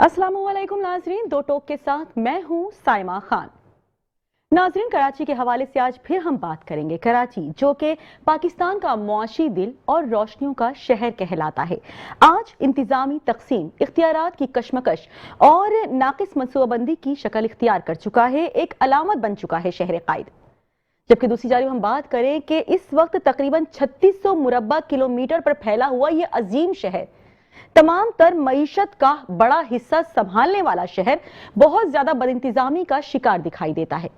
अस्सलामुअलैकुम नाजरीन, दो टोक के साथ मैं हूं साइमा खान। नाजरीन, कराची के हवाले से आज फिर हम बात करेंगे। कराची जो कि पाकिस्तान का मुआशी दिल और रोशनियों का शहर कहलाता है, आज इंतजामी तकसीम, इख्तियारात की कशमकश और नाकिस मनसूबाबंदी की शक्ल इख्तियार कर चुका है। एक अलामत बन चुका है शहर कायद। जबकि दूसरी जानिब हम बात करें कि इस वक्त तकरीबन 3600 मुरब्बा किलोमीटर पर फैला हुआ ये अजीम शहर, तमाम तर मईशत का बड़ा हिस्सा संभालने वाला शहर, बहुत ज्यादा बदइंतजामी का शिकार दिखाई देता है।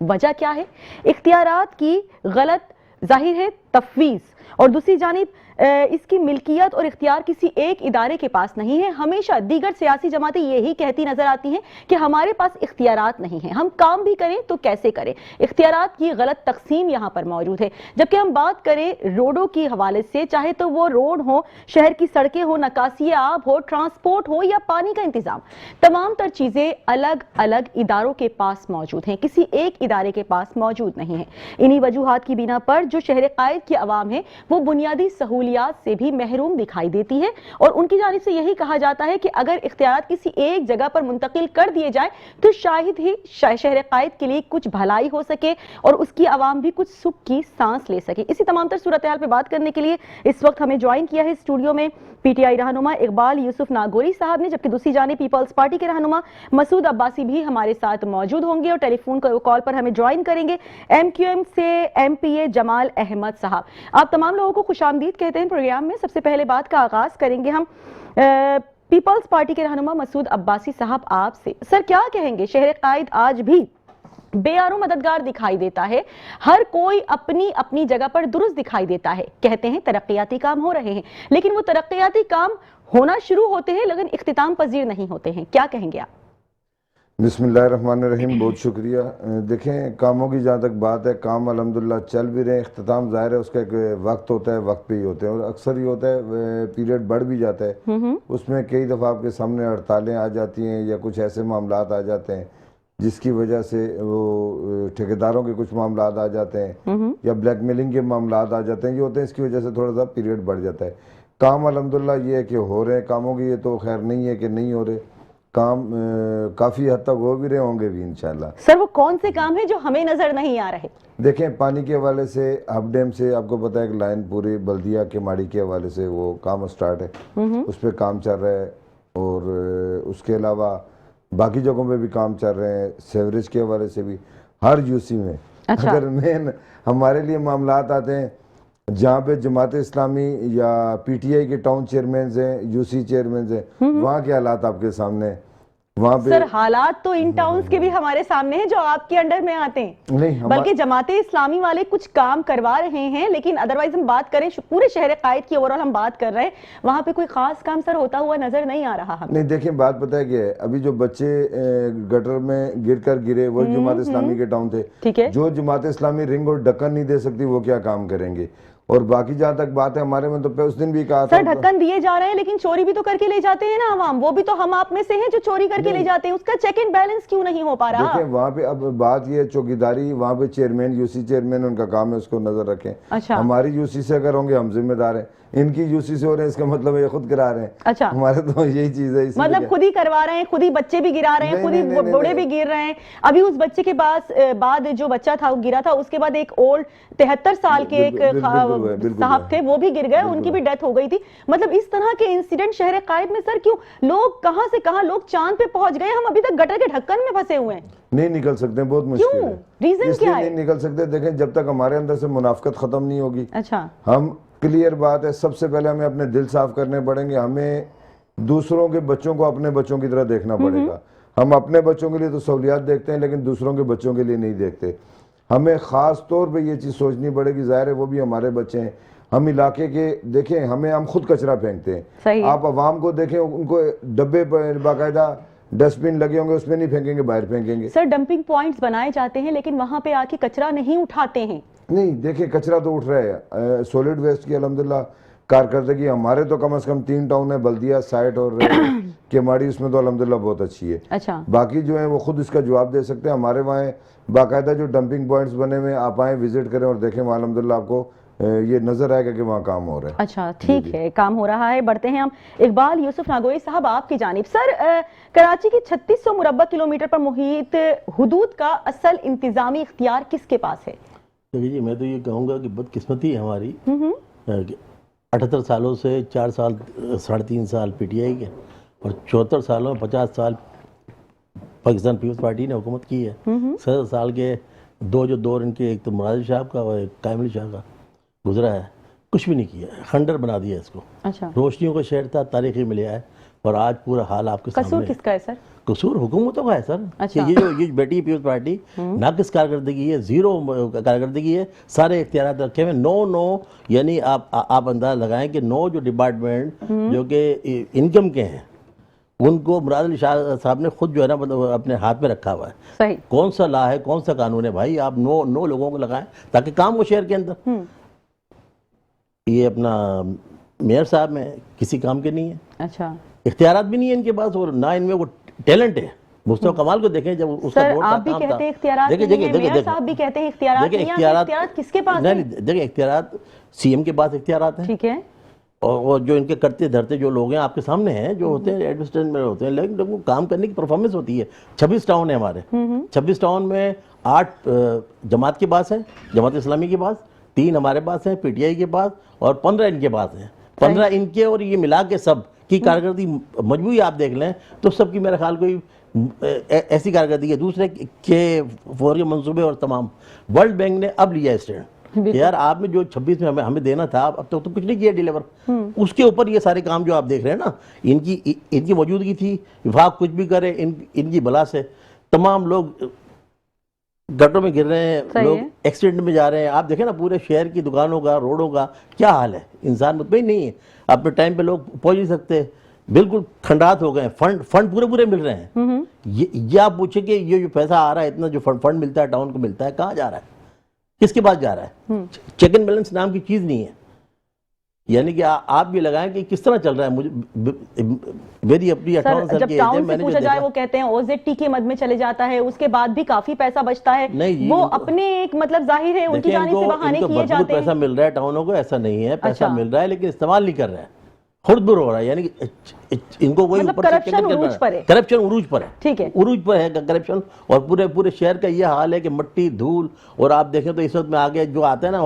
वजह क्या है? इख्तियारात की गलत जाहिर है तफवीज, और दूसरी जानिब इसकी मिल्कियत और इख्तियार किसी एक इदारे के पास नहीं है। हमेशा दीगर सियासी जमातें यही कहती नजर आती हैं कि हमारे पास इख्तियारात नहीं है, हम काम भी करें तो कैसे करें। इख्तियारात की गलत तकसीम यहाँ पर मौजूद है। जबकि हम बात करें रोडों की हवाले से, चाहे तो वो रोड हो, शहर की सड़कें हो, नकासी आब हो, ट्रांसपोर्ट हो या पानी का इंतजाम, तमाम तर चीजें अलग अलग इदारों के पास मौजूद हैं, किसी एक इदारे के पास मौजूद नहीं है। इन्हीं वजूहात की बिना पर जो शहर कायद की आवाम है वो बुनियादी सहूलियात से भी महरूम दिखाई देती है, और उनकी जानिब से यही कहा जाता है कि अगर इख्तियारात किसी एक जगह पर मुंतकिल कर दिए जाए तो शायद ही शहर कायद के लिए कुछ भलाई हो सके और उसकी आवाम भी कुछ सुख की सांस ले सके। इसी तमाम तर सूरत हाल पर बात करने के लिए इस वक्त हमें ज्वाइन किया है स्टूडियो में पीटीआई रहनुमा इकबाल यूसुफ नागौरी साहब ने, जबकि दूसरी जानिब पीपल्स पार्टी के रहनुमा मसूद अब्बासी भी हमारे साथ मौजूद होंगे और टेलीफोन कॉल पर हमें ज्वाइन करेंगे एमक्यूएम से एमपीए जमाल अहमद साहब। आप तमाम लोगों को खुशामदीद कहते हैं प्रोग्राम में। सबसे पहले बात का आगाज करेंगे हम पीपल्स पार्टी के रहनुमा मसूद अब्बासी साहब आपसे। सर, क्या कहेंगे? शहर कायद आज भी बेयारो मददगार दिखाई देता है, हर कोई अपनी अपनी जगह पर दुरुस्त दिखाई देता है। कहते हैं तरक्याती काम हो रहे हैं, लेकिन वो तरक्याती काम होना शुरू होते हैं लेकिन इख्तिताम पजीर नहीं होते हैं। क्या कहेंगे आप? बिस्मिल्लाहिर्रहमानिर्रहीम, बहुत शुक्रिया। देखें, कामों की जहाँ तक बात है, काम अल्हम्दुलिल्लाह चल भी रहे हैं। इख्तिताम ज़ाहिर है उसका एक वक्त होता है, वक्त पे ही होते हैं, और अक्सर ही होता है पीरियड बढ़ भी जाता है। उसमें कई दफ़ा आपके सामने हड़तालें आ जाती हैं या कुछ ऐसे मामलात आ जाते हैं जिसकी वजह से वो ठेकेदारों के कुछ मामलात आ जाते हैं या ब्लैकमेलिंग के मामलात आ जाते हैं, ये होते हैं। इसकी वजह से थोड़ा सा पीरियड बढ़ जाता है। काम अल्हम्दुलिल्लाह ये है कि हो रहे हैं कामों की, ये तो खैर नहीं है कि नहीं हो रहे काम, काफ़ी हद तक हो भी रहे होंगे भी इंशाल्लाह। सर, वो कौन से काम है जो हमें नजर नहीं आ रहे? देखें, पानी के हवाले से हब डैम से आपको पता है कि लाइन पूरी बल्दिया के माड़ी के हवाले से वो काम स्टार्ट है, उस पर काम चल रहा है, और उसके अलावा बाकी जगहों पे भी काम चल रहे हैं। सेवरेज के हवाले से भी हर यूसी में अच्छा। अगर मेन हमारे लिए मामलात आते हैं जहाँ पे जमात इस्लामी या पीटीआई के टाउन चेयरमैन हैं, यूसी चेयरमैन हैं, वहाँ के हालात आपके सामने। वहाँ पे सर, हालात तो इन टाउन्स के भी हमारे सामने हैं जो आपके अंडर में आते हैं। नहीं, बल्कि जमाते इस्लामी वाले कुछ काम करवा रहे हैं, लेकिन अदरवाइज हम बात करें पूरे शहर कायद की ओवरऑल हम बात कर रहे हैं, वहाँ पे कोई खास काम सर होता हुआ नजर नहीं आ रहा हमें। नहीं, देखिए बात पता है क्या है, अभी जो बच्चे गटर में गिरे वो जमात इस्लामी के टाउन थे। ठीक है। जो जमात इस्लामी रिंग और ढक्कन नहीं दे सकती वो क्या काम करेंगे? और बाकी जहाँ तक बात है हमारे में, तो उस दिन भी कहा था सर, ढक्कन दिए जा रहे हैं लेकिन चोरी भी तो करके ले जाते हैं ना अवाम। वो भी तो हम आप में से हैं जो चोरी करके ले जाते हैं। उसका चेक एंड बैलेंस क्यों नहीं हो पा रहा? देखिए, वहाँ पे अब बात ये चौकीदारी, वहाँ पे चेयरमैन, यूसी चेयरमैन, उनका काम है उसको नजर रखें। अच्छा। हमारी यूसी से अगर होंगे हम जिम्मेदार हैं, इनकी यूसी से हो रहे हैं इसका मतलब ये खुद करा रहे हैं। अच्छा। हमारे तो यही चीज है, मतलब खुद ही करवा रहे हैं, खुद ही बच्चे भी गिरा रहे हैं, खुद ही बूढ़े भी गिर रहे हैं। अभी उस बच्चे के बाद जो बच्चा था वो गिरा था, उसके बाद एक ओल्ड 73 साल के एक साहब थे, वो भी गिर गए, उनकी भी डेथ हो गई थी। मतलब इस तरह के इंसिडेंट शहर कायद में सर क्यों? लोग कहां से कहां, लोग चांद पे पहुंच गए, हम अभी तक गटर के ढक्कन में फंसे हुए हैं। नहीं निकल सकते, बहुत मुश्किल है। रीजन क्या है? नहीं निकल सकते। देखें, जब तक हमारे अंदर से मुनाफिकत खत्म नहीं होगी। अच्छा। हम क्लियर बात है, सबसे पहले हमें अपने दिल साफ करने पड़ेंगे। हमें दूसरों के बच्चों को अपने बच्चों की तरह देखना पड़ेगा। हम अपने बच्चों के लिए तो सहूलियात देखते हैं लेकिन दूसरों के बच्चों के लिए नहीं देखते। हमें खास तौर पे ये चीज़ सोचनी पड़ेगी, जाहिर है वो भी हमारे बच्चे हैं। हम इलाके के देखें, हम खुद कचरा फेंकते हैं। आप अवाम को देखें, उनको डब्बे पर बाकायदा डस्टबिन लगे होंगे, उसमें नहीं फेंकेंगे, बाहर फेंकेंगे। सर, डंपिंग पॉइंट्स बनाए जाते हैं लेकिन वहां पे आके कचरा नहीं उठाते हैं। नहीं, देखिए कचरा तो उठ रहा है। सॉलिड वेस्ट की अल्हम्दुलिल्लाह कारकर्दगी हमारे तो कम से कम 3 टाउन है, बल्दिया, साइट और केमाड़ी, उसमें तो अल्हम्दुलिल्लाह बहुत अच्छी है। अच्छा। बाकी जो है वो खुद इसका जवाब दे सकते हैं। हमारे वहाँ बाकायदा जो डंपिंग पॉइंट्स बने हुए, आप आए विजिट करें और देखें, वहाँ अल्हम्दुलिल्लाह आपको ये नजर आएगा कि वहाँ काम हो रहा है। अच्छा, ठीक है, काम हो रहा है। बढ़ते हैं हम इकबाल यूसुफ नागोई साहब आपकी जानिब। सर, कराची की 3600 मुरब्बा किलोमीटर पर मुहित हुदूद का असल इंतजामी इख्तियार किसके पास है? देखिए जी, मैं तो ये कहूँगा कि बदकिस्मती है हमारी। 78 सालों से 4 साल 3.5 साल पीटीआई के और 74 सालों में 50 साल पाकिस्तान पीपल्स पार्टी ने हुकूमत की है। 70 साल के दो जो दौर इनके, एक तो मुराद शाह का और एक कामिल शाह का गुजरा है, कुछ भी नहीं किया, खंडर बना दिया इसको। अच्छा, रोशनियों का शहर था, तारीखी मिला है और आज पूरा हाल आपके सामने। कसूर किसका है सर? कसूर हुकूमतों का है सर। अच्छा। ये बैठी पीपल्स पार्टी नाकिस कारकर्दगी है, जीरो कारकर्दगी है, सारे इख्तियारात रखे हुए। नो यानी आप अंदाज लगाएं कि 9 जो डिपार्टमेंट जो कि इनकम के हैं उनको मुराद अली शाह साहब ने खुद जो है ना मतलब अपने हाथ में रखा हुआ है। सही। कौन सा ला है, कौन सा कानून है भाई? आप 9 लोगों को लगाएं ताकि काम हो शहर के अंदर। ये अपना मेयर साहब में किसी काम के नहीं है। अच्छा, इख्तियारात भी नहीं है इनके पास और ना इनमें वो टैलेंट है। मुस्तफा कमाल को देखें, जब उसका सर दौर था, आप भी काम कहते था। हैं इख्तियारात नहीं है, मेयर साहब भी कहते हैं इख्तियारात नहीं है। इख्तियारात किसके पास है? देखिए, इख्तियारात सीएम के पास इख्तियारात हैं। ठीक है। और जो इनके करते धरते जो लोग हैं आपके सामने हैं, जो होते हैं एडमिनिस्ट्रेशन में होते हैं, लेकिन लोगों को काम करने की परफॉर्मेंस होती है। 26 टाउन है हमारे। 26 टाउन में 8 जमात के पास है, जमात इस्लामी के पास, 3 हमारे पास हैं पीटीआई के पास और 15 इनके पास हैं। 15 इनके और ये मिला के सब की कारकर्दगी मजबूरी आप देख लें तो सबकी मेरा ख्याल कोई ऐसी कारकर्दगी है। दूसरे के फौरी मंसूबे और तमाम वर्ल्ड बैंक ने अब लिया स्टैंड, यार आपने जो 26 में हमें देना था अब तक तो कुछ नहीं किया डिलीवर। उसके ऊपर ये सारे काम जो आप देख रहे हैं ना, इनकी मौजूदगी थी। विभाग कुछ भी करे, इनकी बला से तमाम लोग गटरों में गिर रहे हैं, लोग एक्सीडेंट में जा रहे हैं। आप देखें ना पूरे शहर की दुकानों का, रोडों का क्या हाल है। इंसान मुतमईन नहीं है, अपने टाइम पे लोग पहुंच नहीं सकते, बिल्कुल खंडात हो गए। फंड पूरे मिल रहे हैं। ये आप पूछे कि ये जो पैसा आ रहा है, इतना जो फंड मिलता है टाउन को मिलता है, कहाँ जा रहा है, किसके पास जा रहा है? चेक एंड बैलेंस नाम की चीज नहीं है। यानी कि आप भी लगाएं कि किस तरह चल रहा है। मुझे मेरी अपनी 58 साल की एज है, मैंने पूछा जाए वो कहते हैं ओजेटी के मद में चले जाता है, उसके बाद भी काफी पैसा बचता है। नहीं, वो अपने एक मतलब जाहिर है उनकी जानिब से बहाने किए जाते हैं। पैसा मिल रहा है टाउनों को, ऐसा नहीं है, पैसा मिल रहा है लेकिन इस्तेमाल नहीं कर रहा है, खुरदुर हो रहा है। यानी कि इनको कोई मतलब करप्शन उरूज पर है। करप्शन उरूज पर है, ठीक है, उरूज पर है करप्शन। और पूरे शहर का ये हाल है कि मिट्टी धूल। और आप देखें तो इस वक्त में आगे जो आता है ना,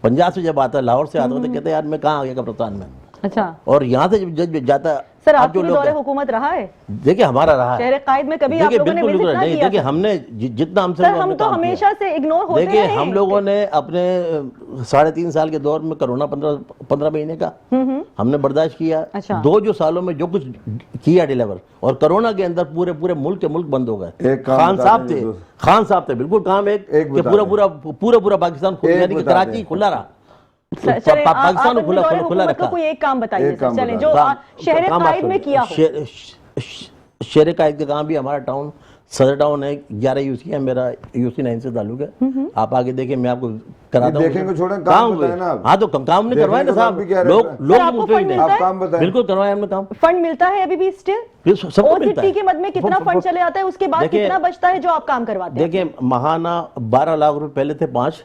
पंजाब से जब आता है, लाहौर से आता है, तो कहते हैं यार मैं कहाँ आ गया कब्रिस्तान में। अच्छा, और यहाँ से जब जाता सर आपके दौरे हुकूमत रहा है? देखिए हमारा रहा है शहर कायद में कभी आप लोगों ने विजिट ना किया? देखिए हमने जितना हमसे सर हम तो हमेशा से इग्नोर होते हैं। देखिए हम लोगों ने अपने 3.5 साल के दौर में कोरोना 15 महीने का हमने बर्दाश्त किया। अच्छा। 2 जो सालों में जो कुछ किया डिलीवर, और कोरोना के अंदर पूरे मुल्क के मुल्क बंद हो गए। खान साहब थे बिल्कुल काम एक पूरा पाकिस्तान यानी कि कराची खुला रहा, पाकिस्तान को खुला रखा। कोई एक काम बताइए चलें जो शहर कायद में किया हो। शहर कायद का काम भी हमारा टाउन सदर टाउन है, 11 यूसी है, मेरा यूसी 9 से ताल्लुक है। आप आगे देखें, मैं आपको कराता हूं। काम हुए, हाँ तो काम नहीं करवाए ना साहब, लोग बिल्कुल करवाए हमने काम। फंड मिलता है अभी भी स्टिल? ओसीटी के मद में कितना फंड चले आता है, उसके बाद कितना बचता है जो आप काम करवाते हैं? देखिए महाना 12 लाख रुपए पहले थे 5,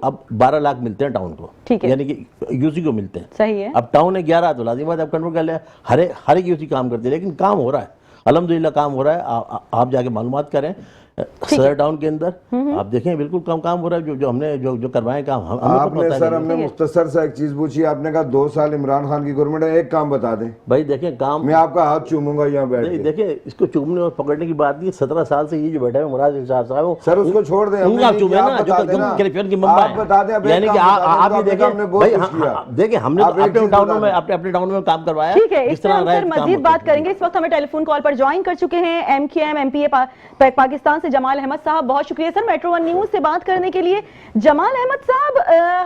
अब 12 लाख मिलते हैं टाउन को, ठीक है, यानी कि यूसी को मिलते हैं। सही है। अब टाउन है 11, तो लाजिम बात आप कंट्रोल कर ले, हर एक यूसी काम करते हैं, लेकिन काम हो रहा है, अल्हम्दुलिल्लाह काम हो रहा है। आप जाके मालूमात करें सदर टाउन के अंदर, आप देखें बिल्कुल काम हो रहा है। जो हमने जो करवाए काम आपने सर हमने मुख्तसर सा एक चीज पूछी, आपने कहा 2 साल इमरान खान की गवर्नमेंट है, एक काम बता दें भाई। देखें काम, मैं आपका हाथ चूमूंगा यहाँ बैठ के। देखिए इसको चूमने और पकड़ने की बात नहीं, 17 साल से ये जो बैठे हैं मुराद अली शाह साहब, सर उसको छोड़ दें, उनका चूमे ना जो करप्शन की मम्मा है, यानी कि आप ये देखें। देखिए हमने अपने टाउन में काम करवाया। ठीक है, इस तरह हम मजीद बात करेंगे। इस वक्त हमें टेलीफोन कॉल पर ज्वाइन कर चुके हैं एमक्यूएम एमपीए पाकिस्तान से जमाल अहमद साहब। बहुत शुक्रिया सर मेट्रो 1 न्यूज से बात करने के लिए। जमाल अहमद साहब,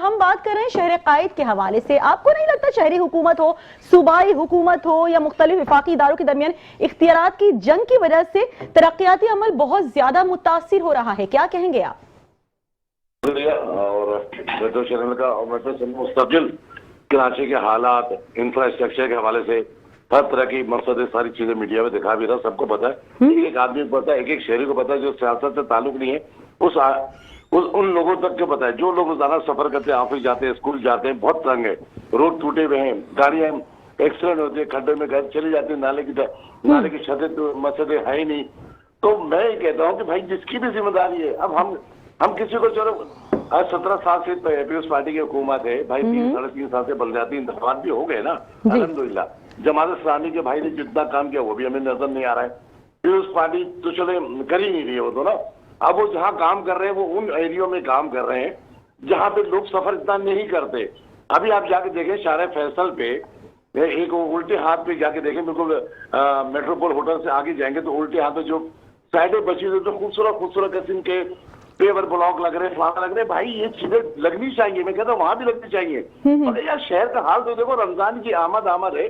हम बात कर रहे हैं शहर कायद के हवाले से। आपको नहीं लगता शहरी हुकूमत हो, सूबाई हुकूमत हो या मुख्तलिफ विफाकी इदारों के दरमियान इख्तियारात की जंग की वजह से तरक्याती अमल बहुत ज्यादा मुतासिर हो रहा है? क्या कहेंगे आप? और मेट्रो चैनल का और मेट्रो चैनल मुस्तकिल कराची के हालात, इंफ्रास्ट्रक्चर के हवाले से हर तरह की मकसद सारी चीजें मीडिया में दिखा भी रहा, सबको पता है। एक आदमी को पता है, एक शहरी को पता है जो सियासत से ताल्लुक नहीं है, उन लोगों तक के पता है, जो लोग रोजाना सफर करते हैं, ऑफिस जाते हैं, स्कूल जाते हैं, बहुत तंग है, रोड टूटे हुए हैं, गाड़ियां एक्सीडेंट होते हैं, खड्डे में घर चले जाते हैं, नाले की छतें तो मसले है ही नहीं। तो मैं ये कहता हूँ कि भाई जिसकी भी जिम्मेदारी है, अब हम किसी को, चलो आज 17 साल से पीपल्स पार्टी की हुकूमत है भाई, 3-3.5 साल से बलदियाती इंतखाबात भी हो गए ना अल्हम्दुलिल्लाह। जमात इस्लामी के भाई ने जितना काम किया वो भी हमें नजर नहीं आ रहा है। पीपल्स पार्टी तो चले कर ही नहीं रही है वो तो ना। अब वो जहाँ काम कर रहे हैं वो उन एरियो में काम कर रहे हैं जहाँ पे लोग सफर इतना नहीं करते। अभी आप जाके देखें शारे फैसल पे, एक उल्टे हाथ पे जाके देखें, बिल्कुल मेट्रोपोल होटल से आगे जाएंगे तो उल्टे हाथ पे जो साइडें बची हुई तो खूबसूरत किस्म के पेवर ब्लॉक लग रहे, फलाना लग रहे, भाई ये चीजें लगनी चाहिए। मैं कहता हूँ वहां भी लगनी चाहिए। अरे यार शहर का हाल तो देखो, रमजान की आमद है,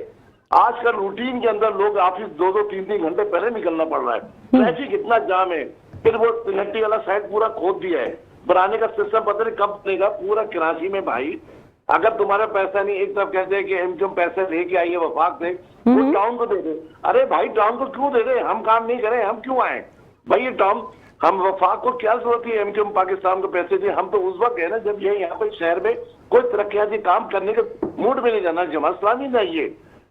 आजकल रूटीन के अंदर लोग ऑफिस 2-3 घंटे पहले निकलना पड़ रहा है, ट्रैफिक इतना जाम है, फिर वो तिलहट्टी वाला साइड पूरा खोद दिया है, बनाने का सिस्टम पता नहीं कब बनेगा पूरा कराची में। भाई अगर तुम्हारा पैसा नहीं, एक तरफ कहते हैं कि इनकम पैसे लेके आइए वफाक से, वो टाउन को दे दे। अरे भाई टाउन को क्यों दे दे, हम काम नहीं करें, हम क्यों आए भाई? ये टाउन, हम वफाक को क्या जरूरत है एमक्यूएम पाकिस्तान को पैसे दिए? हम तो उस वक्त है ना जब ये यहाँ पे शहर में कोई तरक्याती काम करने के मूड में नहीं जाना, जमात इस्लामी नहीं है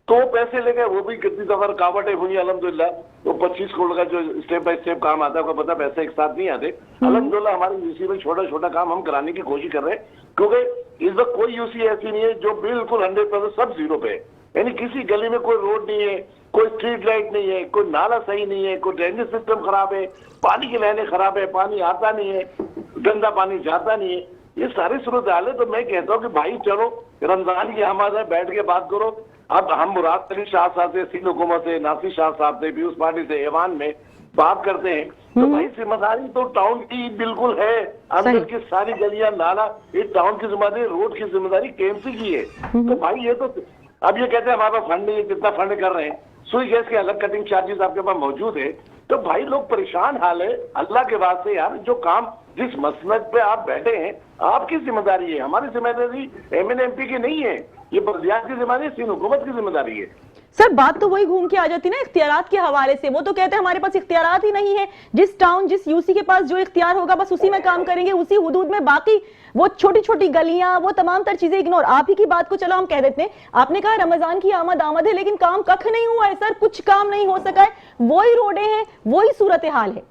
तो वो पैसे लेके वो भी कितनी दफा रुकावटें हुई अल्हम्दुलिल्लाह। वो 25 करोड़ का जो स्टेप बाय स्टेप काम आता है, आपको पता पैसे एक साथ नहीं आते। अल्हम्दुलिल्लाह हमारे यूसी में छोटा काम हम कराने की कोशिश कर रहे हैं, क्योंकि इस वक्त कोई यूसी ऐसी नहीं है जो बिल्कुल 100% सब जीरो पे है। यानी किसी गली में कोई रोड नहीं है, कोई स्ट्रीट लाइट नहीं है, कोई नाला सही नहीं है, कोई ड्रेनेज सिस्टम खराब है, पानी की लाइनें खराब है, पानी आता नहीं है, गंदा पानी जाता नहीं है, ये सारी सूरत हाल है। तो मैं कहता हूँ कि भाई चलो रमजान की आमद है, बैठ के बात करो। अब हम मुराद अली शाह साहब से, सिंध हुकूमत से, नासिर शाह साहब से, पीपल्स पार्टी से ऐवान में बात करते हैं तो भाई जिम्मेदारी तो टाउन की बिल्कुल है। अंदर की सारी गलियां नाला ये टाउन की जिम्मेदारी, रोड की जिम्मेदारी केएमसी की है। तो भाई ये तो अब ये कहते हैं हमारे पास फंड नहीं है, कितना फंड कर रहे हैं, सुई गैस के अलग कटिंग चार्जेस आपके पास मौजूद है। तो भाई लोग परेशान हाल है। अल्लाह के वास्ते यार, जो काम जिस मसनद पे आप बैठे हैं आपकी जिम्मेदारी है, हमारी जिम्मेदारी MNMP की नहीं है, ये बल्दियात की जिम्मेदारी सिंध हुकूमत की जिम्मेदारी है। सर बात तो वही घूम के आ जाती है ना इख्तियारात के हवाले से। वो तो कहते हैं हमारे पास इख्तियारात ही नहीं है, जिस टाउन जिस यूसी के पास जो इख्तियार होगा बस उसी में काम करेंगे, उसी हुदूद में, बाकी वो छोटी छोटी गलियां, वो तमाम तर चीजें इग्नोर। आप ही की बात को चलो हम कह देते हैं, आपने कहा रमजान की आमद है, लेकिन काम कख नहीं हुआ है सर, कुछ काम नहीं हो सका है, वही रोडें हैं, वही सूरत हाल है।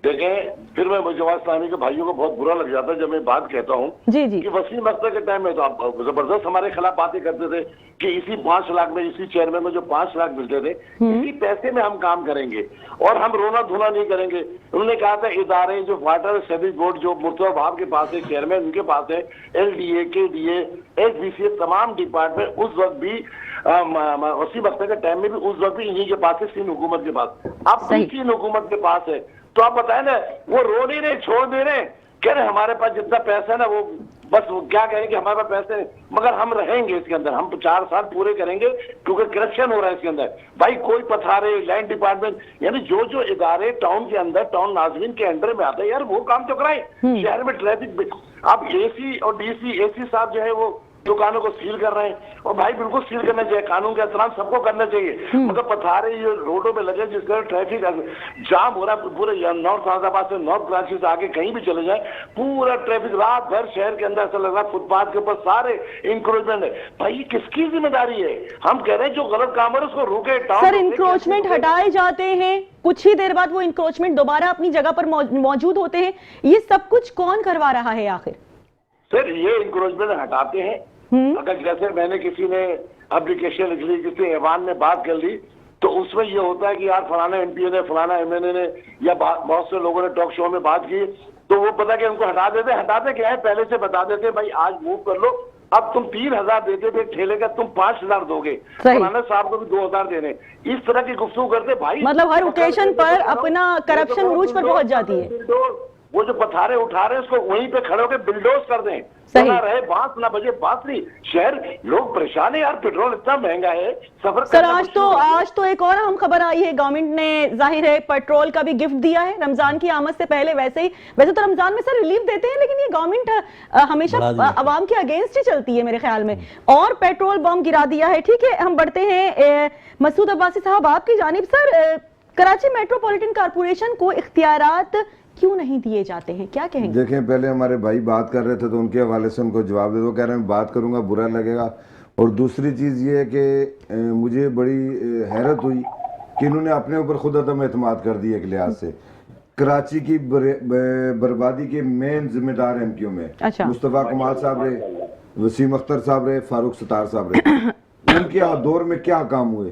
देखें फिर मैं जमात इस्लामी के भाइयों को बहुत बुरा लग जाता है जब मैं बात कहता हूँ जी कि वसीम अख्तर के टाइम में तो आप जबरदस्त हमारे खिलाफ बातें करते थे कि इसी 5 लाख में, इसी चेयरमैन में जो 5 लाख मिलते थे, इसी पैसे में हम काम करेंगे और हम रोना धोना नहीं करेंगे। उन्होंने कहा था इदारे जो वाटर सर्विस बोर्ड जो मुर्तजा भाब के पास है, चेयरमैन उनके पास है, LDA, KDA, HBCA, तमाम डिपार्टमेंट उस वक्त भी वसीम अख्तर के टाइम में भी उस वक्त भी इन्हीं के पास है, सिंध हुकूमत के पास। अब सिंध हुकूमत के पास है तो आप बताए ना, वो रो नहीं रहे, छोड़ दे रहे, कह रहे हमारे पास जितना पैसा है ना वो बस वो क्या कहें कि हमारे पास पैसे नहीं, मगर हम रहेंगे इसके अंदर, हम 4 साल पूरे करेंगे क्योंकि करप्शन हो रहा है इसके अंदर। भाई कोई पथारे, लैंड डिपार्टमेंट, यानी जो इदारे टाउन के अंदर, टाउन नाजरीन के अंडर में आते हैं यार, वो काम तो कराएं। शहर में ट्रैफिक, आप AC और DC, AC साहब जो है वो दुकानों को सील कर रहे हैं, और भाई बिल्कुल सील करना चाहिए, कानून का एहतराम सबको करना चाहिए, मगर पथारे ये रोडों पे लगे जिसका ट्रैफिक जाम हो रहा है। पूरे नॉर्थ अहमदाबाद से, नॉर्थ कराची से आगे कहीं भी चले जाए, पूरा ट्रैफिक रात भर शहर के अंदर ऐसा लग रहा है फुटपाथ के ऊपर सारे इंक्रोचमेंट है। भाई ये किसकी जिम्मेदारी है? हम कह रहे हैं जो गलत काम हो रहा है उसको रोके। सर इंक्रोचमेंट हटाए जाते हैं, कुछ ही देर बाद वो इंक्रोचमेंट दोबारा अपनी जगह पर मौजूद होते हैं, ये सब कुछ कौन करवा रहा है आखिर? सर ये इंक्रोचमेंट हटाते हैं, अगर जैसे मैंने किसी ने एप्लीकेशन लिख ली, किसी ऐवान में बात कर ली, तो उसमें ये होता है कि यार फलाना MP ने, फलाना MNA ने, या बहुत से लोगों ने टॉक शो में बात की, तो वो पता कि उनको हटाते क्या है, पहले से बता देते भाई आज मूव कर लो, अब तुम 3000 देते थे ठेले का, तुम 5000 दोगे, फलाना साहब को भी 2000 देने, इस तरह की गुफ्तगू करते भाई। मतलब हर ओकेजन पर अपना करप्शन उरूज पर पहुंच जाती है। वो जो पथारे उठा रहे हैं उसको वहीं पे खड़े होकर बिल्डोज कर दें, ना रहे बांस ना बजे बांसुरी। शहर लोग परेशान है यार, पेट्रोल इतना महंगा है, सफर सर आज तो एक और अहम खबर आई है, गवर्नमेंट ने जाहिर है पेट्रोल का भी गिफ्ट दिया है रमजान की आमद से पहले। वैसे तो रमजान में सर रिलीफ देते हैं, लेकिन ये गवर्नमेंट हमेशा अवाम के अगेंस्ट ही चलती है मेरे ख्याल में, और पेट्रोल बम गिरा दिया है। ठीक है, हम बढ़ते हैं मसूद अब्बासी साहब आपकी जानिब। सर कराची मेट्रोपॉलिटन कारपोरेशन को इख्तियारात क्यों नहीं दिए जाते हैं, क्या कहेंगे? देखें, पहले हमारे भाई बात कर रहे थे तो उनके हवाले से उनको जवाब दे दो। कह रहे हैं बात करूंगा बुरा लगेगा। और दूसरी चीज़ ये है कि मुझे बड़ी हैरत हुई कि इन्होंने अपने ऊपर खुद अदम एतमाद कर दी एक लिहाज से। कराची की बर्बादी के मेन जिम्मेदार एमक्यू में अच्छा। मुस्तफ़ा कमाल साहब रहे, वसीम अख्तर साहब रहे, फारूक सत्तार साहब रहे। उनके दौर में क्या काम हुए?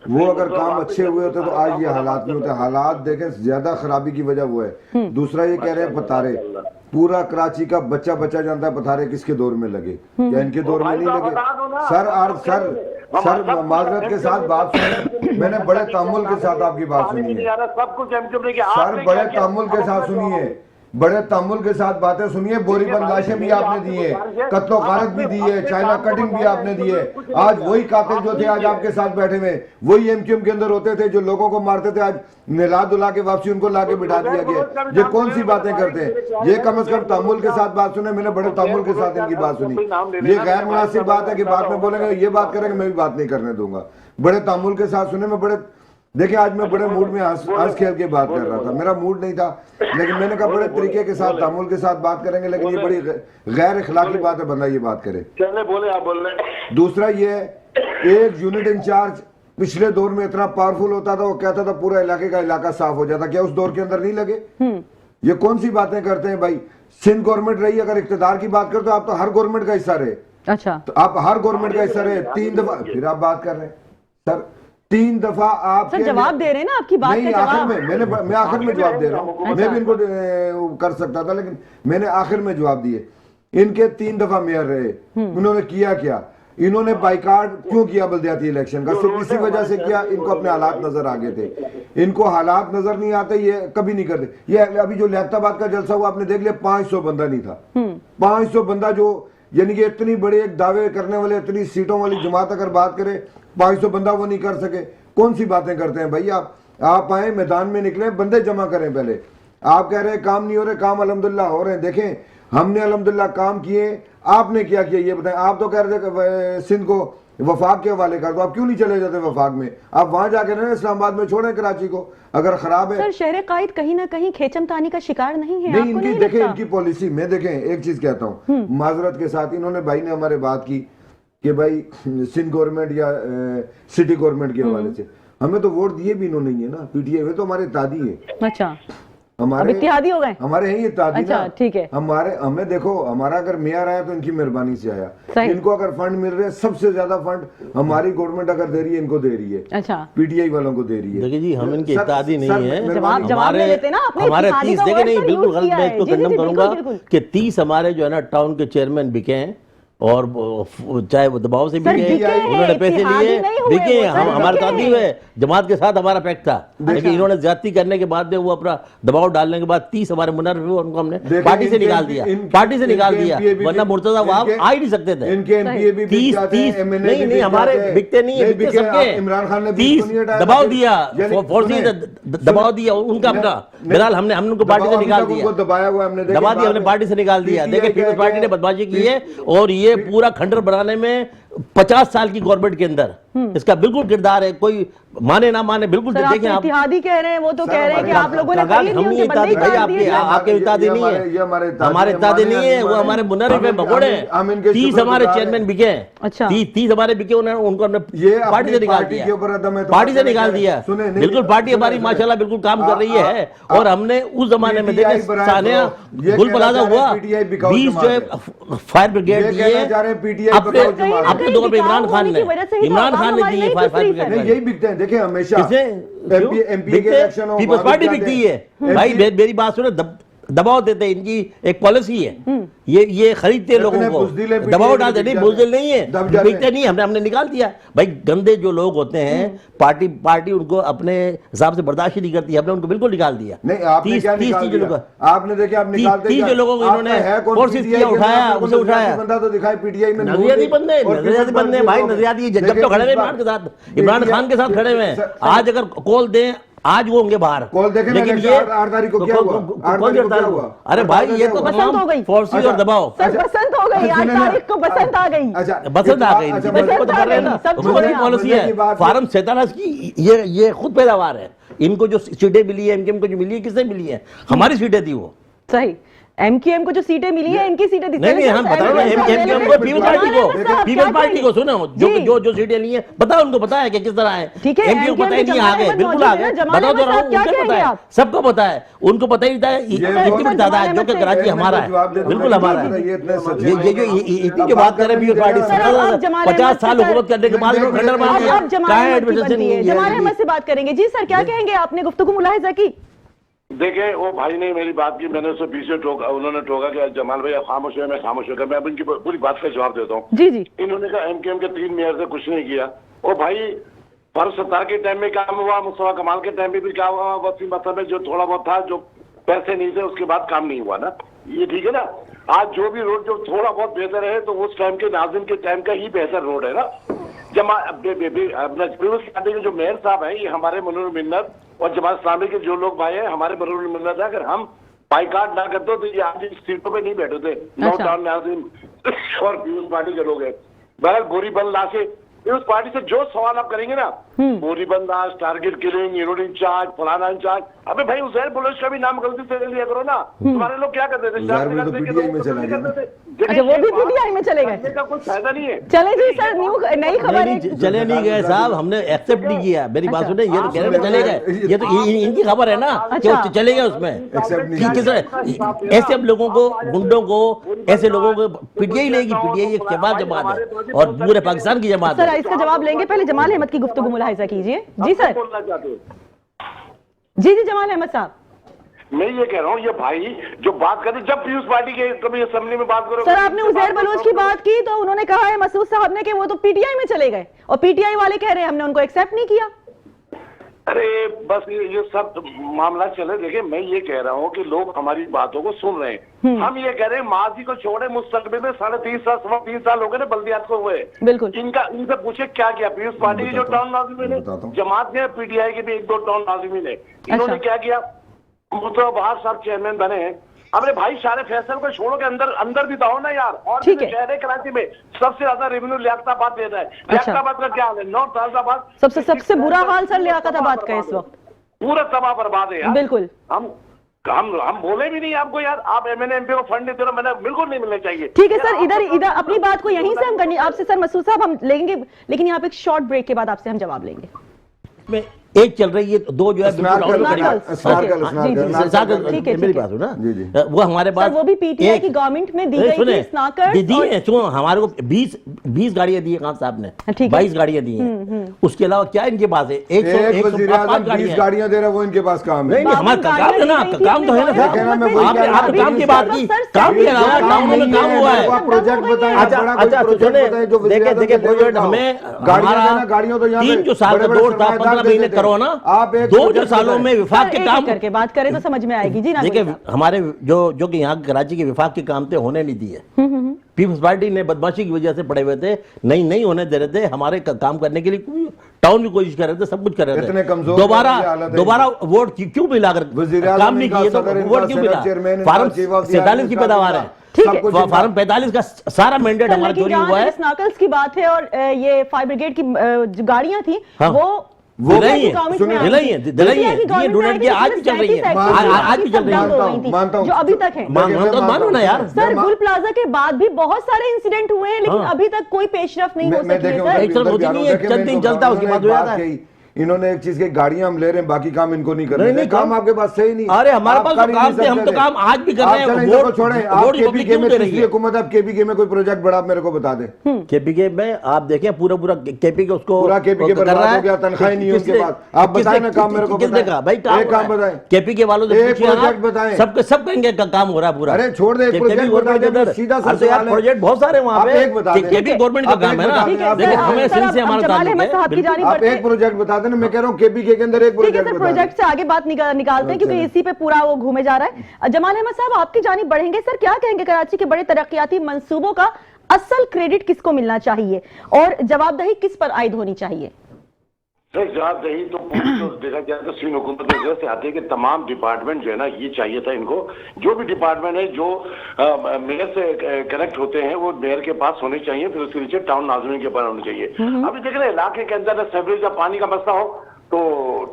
वो अगर काम अच्छे हुए होते तो आज ये हालात नहीं होते। हालात देखें, ज्यादा खराबी की वजह वो है। दूसरा ये कह रहे हैं पतारे, पूरा कराची का बच्चा बच्चा जानता है पतारे किसके दौर में लगे, या इनके दौर में नहीं लगे। सर माजरत के साथ बात सुनिए, मैंने बड़े तामुल के साथ आपकी बात सुनी है सर, बड़े तामुल के साथ सुनिए, बड़े तमुल के साथ बातें सुनिए। बोरीबंद लाशें भी आपने दी है, कत्लो गारत भी दी है, चाइना कटिंग भी आपने दी है। आज वही कातिल जो थे आज आपके साथ बैठे हुए, वही एमक्यूएम के अंदर होते थे जो लोगों को मारते थे, आज नहला धुला के वापसी उनको लाके बिठा दिया गया। ये कौन सी बातें करते हैं? ये कम से कम तमुल के साथ बात सुने। मैंने बड़े तमुल के साथ इनकी बात सुनी। ये गैर मुनासिब बात है कि बाद में बोलेंगे ये बात करेंगे, मैं भी बात नहीं करने दूंगा। बड़े तमुल के साथ सुने। मैं बड़े देखिए, आज मैं बड़े मूड में हंस खेल के बात कर रहा था, मेरा मूड नहीं था, लेकिन मैंने कहा बड़े तरीके के साथ तामुल के साथ बात करेंगे। लेकिन ये बड़ी गैर इखलाकी बात है, बंदा ये बात करे। चले बोले, आप बोल रहे। दूसरा ये, एक यूनिट इंचार्ज पिछले दौर में इतना पावरफुल होता था, वो कहता था पूरा इलाके का इलाका साफ हो जाता। क्या उस दौर के अंदर नहीं लगे? ये कौन सी बातें करते हैं भाई? सिंध गवर्नमेंट रही, अगर इख्तियार की बात करो तो आप तो हर गवर्नमेंट का हिस्सा रहे। अच्छा, तो आप हर गवर्नमेंट का हिस्सा रहे 3 दफा, फिर आप बात कर रहे हैं सर 3 दफा आप जवाब दे रहे हैं ना आपकी बात नहीं, का आखिर जवाब। में मैं आखिर में जवाब दे रहा हूँ। मैं भी इनको कर सकता था, लेकिन मैंने आखिर में जवाब दिए। इनके 3 दफा मेयर रहे, उन्होंने किया क्या? इन्होंने बाइकाट क्यों किया बल्दियाती इलेक्शन का? सिर्फ इसी वजह से किया, इनको अपने हालात नजर आ गए थे। इनको हालात नजर नहीं आते, ये कभी नहीं करते। ये अभी जो लियाकताबाद का जलसा हुआ आपने देख लिया, 500 बंदा नहीं था। 500 बंदा, जो यानी कि इतनी बड़े एक दावे करने वाले, इतनी सीटों वाली जमात अगर बात करे, 500 बंदा वो नहीं कर सके। कौन सी बातें करते हैं भाई आप आए मैदान में निकले, बंदे जमा करें पहले। आप कह रहे हैं काम नहीं हो रहे, काम अल्हम्दुलिल्लाह हो रहे हैं। देखें, हमने अल्हम्दुलिल्लाह काम किए, आपने क्या किया ये बताएं। आप तो कह रहे थे सिंध को वफाक के हवाले कर दो, आप क्यों नहीं चले जाते वफाक में? आप वहां जाके ना इस्लामाबाद में छोड़ें कराची को, अगर खराब है। सर, शहर कायद कहीं ना कहीं खेचमतानी का शिकार नहीं है? नहीं, इनकी देखें, इनकी पॉलिसी में देखें, एक चीज कहता हूँ माजरत के साथ, इन्होंने भाई ने हमारे बात की कि भाई सिंध गवर्नमेंट या सिटी गवर्नमेंट के हवाले से, हमें तो वोट दिए भी इन्होंने ही है ना, पीटीआई में तो हमारे इत्तेहादी है। अच्छा, हमारे इत्तेहादी हो गए, हमारे हैं इत्तेहादी। अच्छा, ठीक है। हमें देखो, हमारा अगर मेयर आया तो इनकी मेहरबानी से आया। इनको अगर फंड मिल रहे हैं, सबसे ज्यादा फंड हमारी गवर्नमेंट अगर दे रही है, इनको दे रही है। अच्छा, पीटीआई वालों को दे रही है। देखिए जी, हम इनके इत्तेहादी नहीं है। जवाब ले लेते ना अपने। हमारे 30 देखिए, नहीं बिल्कुल गलत, मैं इसको कंडम करूंगा कि 30 हमारे जो है ना टाउन के चेयरमैन बिके हैं, और चाहे वो दबाव से बिके, उन्होंने पैसे लिए बिके। हम हमारे साथ नहीं हुए, जमात के साथ हमारा पैक्ट था, लेकिन इन्होंने ज्यादती करने के बाद वो अपना दबाव डालने के बाद 30 हमारे मुनर्रिफ हुए, उनको हमने पार्टी से निकाल दिया, पार्टी से निकाल दिया, वरना मुर्तजा वहाब आ ही नहीं सकते थे। 30 नहीं, हमारे बिकते नहीं है, बिकते सबके। इमरान खान ने 30 दबाव दिया, फोर्सी दबाव दिया उनका अपना। बहरहाल हमने उनको पार्टी से निकाल दिया, दबाया हुआ हमने, दबा दिया हमने, पार्टी से निकाल दिया। देखिए, पीपल्स पार्टी ने बदमाशी की है, और ये पूरा खंडर बनाने में 50 साल की गवर्नमेंट के अंदर इसका बिल्कुल किरदार है। कोई माने ना माने, बिल्कुल देखें आप इत्तेहादी कह रहे हैं, वो तो कह रहे हैं कि आप लोगों ने आपके इत्तेहादी नहीं है, हमारे इत्तेहादी नहीं है, वो हमारे मुनर्रिफ है, भगोड़े हैं। 30 हमारे चेयरमैन बिके हैं। अच्छा, 30 हमारे बिके, उनको हमने पार्टी से निकाल दिया, पार्टी से निकाल दिया। बिल्कुल पार्टी हमारी माशाल्लाह बिल्कुल काम कर रही है। और हमने उस जमाने में देखे, सानिया गुल प्लाजा हुआ, 20 जो है फायर ब्रिगेड दिए अपने दौर पे। इमरान खान ने दिए फायर ब्रिगेड। यही बिकते हैं। देखिए, हमेशा एमपी के इलेक्शन हो, पीपल्स पार्टी बिकती है भाई। मेरी बात सुनो, दबाव देते हैं, इनकी एक पॉलिसी है, ये खरीदते लोगों को, दबाव डालते नहीं, बुज़दिल नहीं है, बिकते नहीं। हमने निकाल दिया भाई। गंदे जो लोग होते हैं, पार्टी उनको अपने हिसाब से बर्दाश्त ही नहीं करती, हमने उनको बिल्कुल निकाल दिया। नहीं, आपने क्या निकाल दिया? आपने देखा, आप निकालते 30 लोगों को इन्होंने फोर्सेस किया, उठाया, उसे उठाया। बंदा तो दिखाई पीटीआई में नजरियाती बंदे भाई, नजरियाती जब तो खड़े हुए इमरान के साथ, इमरान खान के साथ खड़े हुए हैं। आज अगर कॉल दें, आज वो होंगे बाहर, लेकिन ये 8 तारीख को क्या हुआ? अरे भाई, ये तो बसंत हो गई, फोर्सी और दबाव, बसंत हो गई, 8 तारीख को बसंत आ गई। बसंत आ गई, पॉलिसी है। फार्म 47 की ये खुद पैदावार है, इनको जो सीटें मिली है, एमकेएम को जो मिली है, किससे मिली है? हमारी सीटें थी वो। सही, एमकेएम को जो सीटें मिली है इनकी सीटें दी। नहीं, हम बता रहे हैं एमकेएम को, पीपल्स पार्टी को सुनो, जो सीटें ली है बताओ, उनको पता है कि किस तरह है। ठीक है, एमकेएम को पता ही नहीं, आ गए, बिल्कुल आ गए, बताओ तो रहा हूँ, उनको पता है, सबको पता है, उनको पता ही था जो कि कराची हमारा है, बिल्कुल हमारा है। ये जो इतनी जो बात कर रहे पीपल्स पार्टी, 50 साल हुकूमत करने के बाद खंडर मान लिया, कहाँ है एडमिनिस्ट्रेशन? जमाल अहमद से बात करेंगे। जी सर, क्या कहेंगे? आपने गुफ्तगू मुलाहिजा की? देखें, वो भाई ने मेरी बात की, मैंने उससे बीच में टोका, उन्होंने टोका कि जमाल भाई आप खामोश है, मैं खामोश होकर, मैं अब इनकी पूरी बात का जवाब देता हूँ। जी जी। इन्होंने कहा एमकेएम के 3 मेयर से कुछ नहीं किया। और भाई फर्ज सत्तार के टाइम में काम हुआ, मुस्तफा कमाल के टाइम में भी काम हुआ, वसीम असद में जो थोड़ा बहुत था, जो पैसे नहीं थे, उसके बाद काम नहीं हुआ ना, ये ठीक है ना। आज जो भी रोड जो थोड़ा बहुत बेहतर है तो उस टाइम के नाज़िम के टाइम का ही बेहतर रोड है ना। पार्टी के जो मेयर साहब हैं, ये हमारे मनोर मिन्नत और जमात इस्लामी के जो लोग भाई हैं, हमारे मनोर मिन्नत है। अगर हम बाइकाट ना करते तो ये आज इस सीटों पे नहीं बैठे थे। लॉकडाउन नाज़िम और पीपल्स पार्टी के लोग हैं। बहरहाल गोरीबंद ला से पीपल्स पार्टी से जो सवाल आप करेंगे ना, गोरीबंद लाश, टारगेट किलिंग, यूनिट इंचार्ज, फलाना इंचार्ज, अबे भाई उजैर बलोच का भी नाम गलती से लिया करो ना। तुम्हारे लोग क्या करते थे? उजैर भी तो पीटीआई में चला गया। अच्छा, वो भी पीटीआई में चले गए? का कोई फायदा नहीं है। चले जी सर, नई खबर है। चले नहीं गए साहब, हमने एक्सेप्ट नहीं किया। मेरी बात सुने, ये तो कह रहे चले गए, ये तो इनकी खबर है ना कि वो चले गए उसमें। ऐसे अब लोगों को, गुंडों को, ऐसे लोगों को पीटीआई लेगी। पीटीआई एक जमात है और पूरे पाकिस्तान की जमात है। सर इसका जवाब लेंगे, पहले जमाल अहमद की गुफ्तगू मुलाहिजा कीजिए। जी सर। जी जी, जमाल अहमद साहब। मैं ये कह रहा हूँ, ये भाई जो बात करे, जब पीयूष पार्टी के कभी असेंबली में बात करो। सर आपने उजैर बलोच की बात की तो उन्होंने कहा है मसूद साहब ने कि वो तो पीटीआई में चले गए, और पीटीआई वाले कह रहे हैं हमने उनको एक्सेप्ट नहीं किया। अरे बस ये सब मामला चले। देखिए, मैं ये कह रहा हूँ कि लोग हमारी बातों को सुन रहे हैं। हम ये कह रहे हैं माजी को छोड़े, मुस्तकबिल में 3.5 साल 3 साल हो गए ना बल्दियात को हुए। बिल्कुल। इनसे पूछे क्या किया पीयूष पार्टी के जो टाउन नाज़िमीन है, जमात के पीटीआई के भी 1-2 टाउन नाज़िमीन है, इन्होंने क्या किया? मुस्तफा बहार साहब चेयरमैन बने हैं। अरे भाई सारे फैसल को छोड़ो के अंदर भी तो हो ना यार। और शहर कराची में सबसे ज्यादा रेवेन्यू लियाकताबाद देता है। लियाकताबाद का क्या हाल है? नॉर्थ फैसलाबाद सबसे बुरा हाल सर लियाकताबाद का इस वक्त, पूरा तबाह बर्बाद है यार। बिल्कुल। हम बोले भी नहीं आपको यार, आप एमएनए एमपी को फंड नहीं दे रहे, मैंने बिल्कुल नहीं मिलने चाहिए। ठीक है सर, इधर अपनी बात को यहीं से हम करनी आपसे सर मसूद साहब हम लेंगे, लेकिन यहाँ पे एक शॉर्ट ब्रेक के बाद आपसे हम जवाब लेंगे। में एक चल रही है, 2 जो है मेरी बात हो ना, वो हमारे पास वो भी पीटीआई की गवर्नमेंट में दी गई थी स्नाकर दी है। सुनो, हमारे को 20 गाड़ियां दी है खान साहब ने, 22 गाड़ियां दी हैं। उसके अलावा क्या इनके पास है? 120 गाड़ियां दे रहा, वो इनके पास काम है। हमारा काम है ना, काम तो है ना। आपने काम की बात की, काम के अलावा टाउन में काम हुआ है। प्रोजेक्ट बताएं। अच्छा देखिए प्रोजेक्ट हमें गाड़ियों तो 3 साल का दौर था, 15 महीने करो ना। आप 2 सालों में विभाग के काम करके बात करें तो समझ में आएगी। जी ना, देखिए हमारे जो कि यहाँ कराची के विभाग के काम थे, होने नहीं दिए। पीपल्स पार्टी ने बदमाशी की वजह से पड़े हुए थे, नहीं होने दे रहे थे। हमारे काम करने के लिए टाउन भी कोशिश कर रहे थे, सब कुछ कर रहे थे। दोबारा वोट क्यों मिला? अगर काम नहीं किए तो वोट क्यों मिला? फार्म 47 की पैदावार है, फार्म 45 का सारा मैंडेट हमारा चोरी हुआ है। स्नाकल्स की बात है और ये फायर ब्रिगेड की जो गाड़ियां थी वो दिलाई है, आज भी चल रही है, आज भी चल रही है, मानता हूं जो अभी तक है। मानो ना यार। सर गुल प्लाजा के बाद भी बहुत सारे इंसिडेंट हुए हैं, लेकिन अभी तक कोई पेशरफ नहीं हो सकी है। चल दिन चलता है, उसके बाद हो जाता है। इन्होंने एक चीज की गाड़ियां हम ले रहे हैं, बाकी काम इनको नहीं कर रहे हैं। काम आपके पास सही नहीं। अरे हमारे पास तो काम थे, हम तो काम आज भी कर रहे हैं। वोट छोड़ें, आप केपीके में तीसरी हुकूमत, आप केपीके में कोई प्रोजेक्ट बड़ा मेरे को बता दें। केपीके में आप देखें पूरा केपीके उसको पूरा केपीके बर्बाद हो गया, तनख्वाह नहीं है उनके पास। आप बताएं ना काम मेरे को, भाई काम बताएं, केपीके वालों से प्रोजेक्ट बताएं, सब कहेंगे काम हो रहा है पूरा। अरे छोड़ दे, सीधा प्रोजेक्ट बहुत सारे वहाँ पे, केपी गवर्नमेंट का काम है ना। हमें हमारा आप एक प्रोजेक्ट बता देना, मैं कह रहा हूँ केपीके के अंदर एक प्रोजेक्ट से आगे बात निकालते हैं, क्योंकि इसी पे पूरा वो घूमे जा रहा है। जमाल अहमद साहब आपकी जानिब बढ़ेंगे। सर क्या कहेंगे, कराची के बड़े तरक्याती मंसूबों का असल क्रेडिट किसको मिलना चाहिए और जवाबदेही किस पर आयद होनी चाहिए? जवाबदेही तो देखा जाए तो सिंध हुकूमत की वजह से आती है कि तमाम डिपार्टमेंट जो है ना, ये चाहिए था इनको, जो भी डिपार्टमेंट है जो मेयर से कनेक्ट होते हैं वो मेयर के पास होने चाहिए, फिर उसके नीचे टाउन नाज़िमीन के पास होने चाहिए। अभी देख रहे हैं इलाके के अंदर सीवरेज या पानी का मसला हो, तो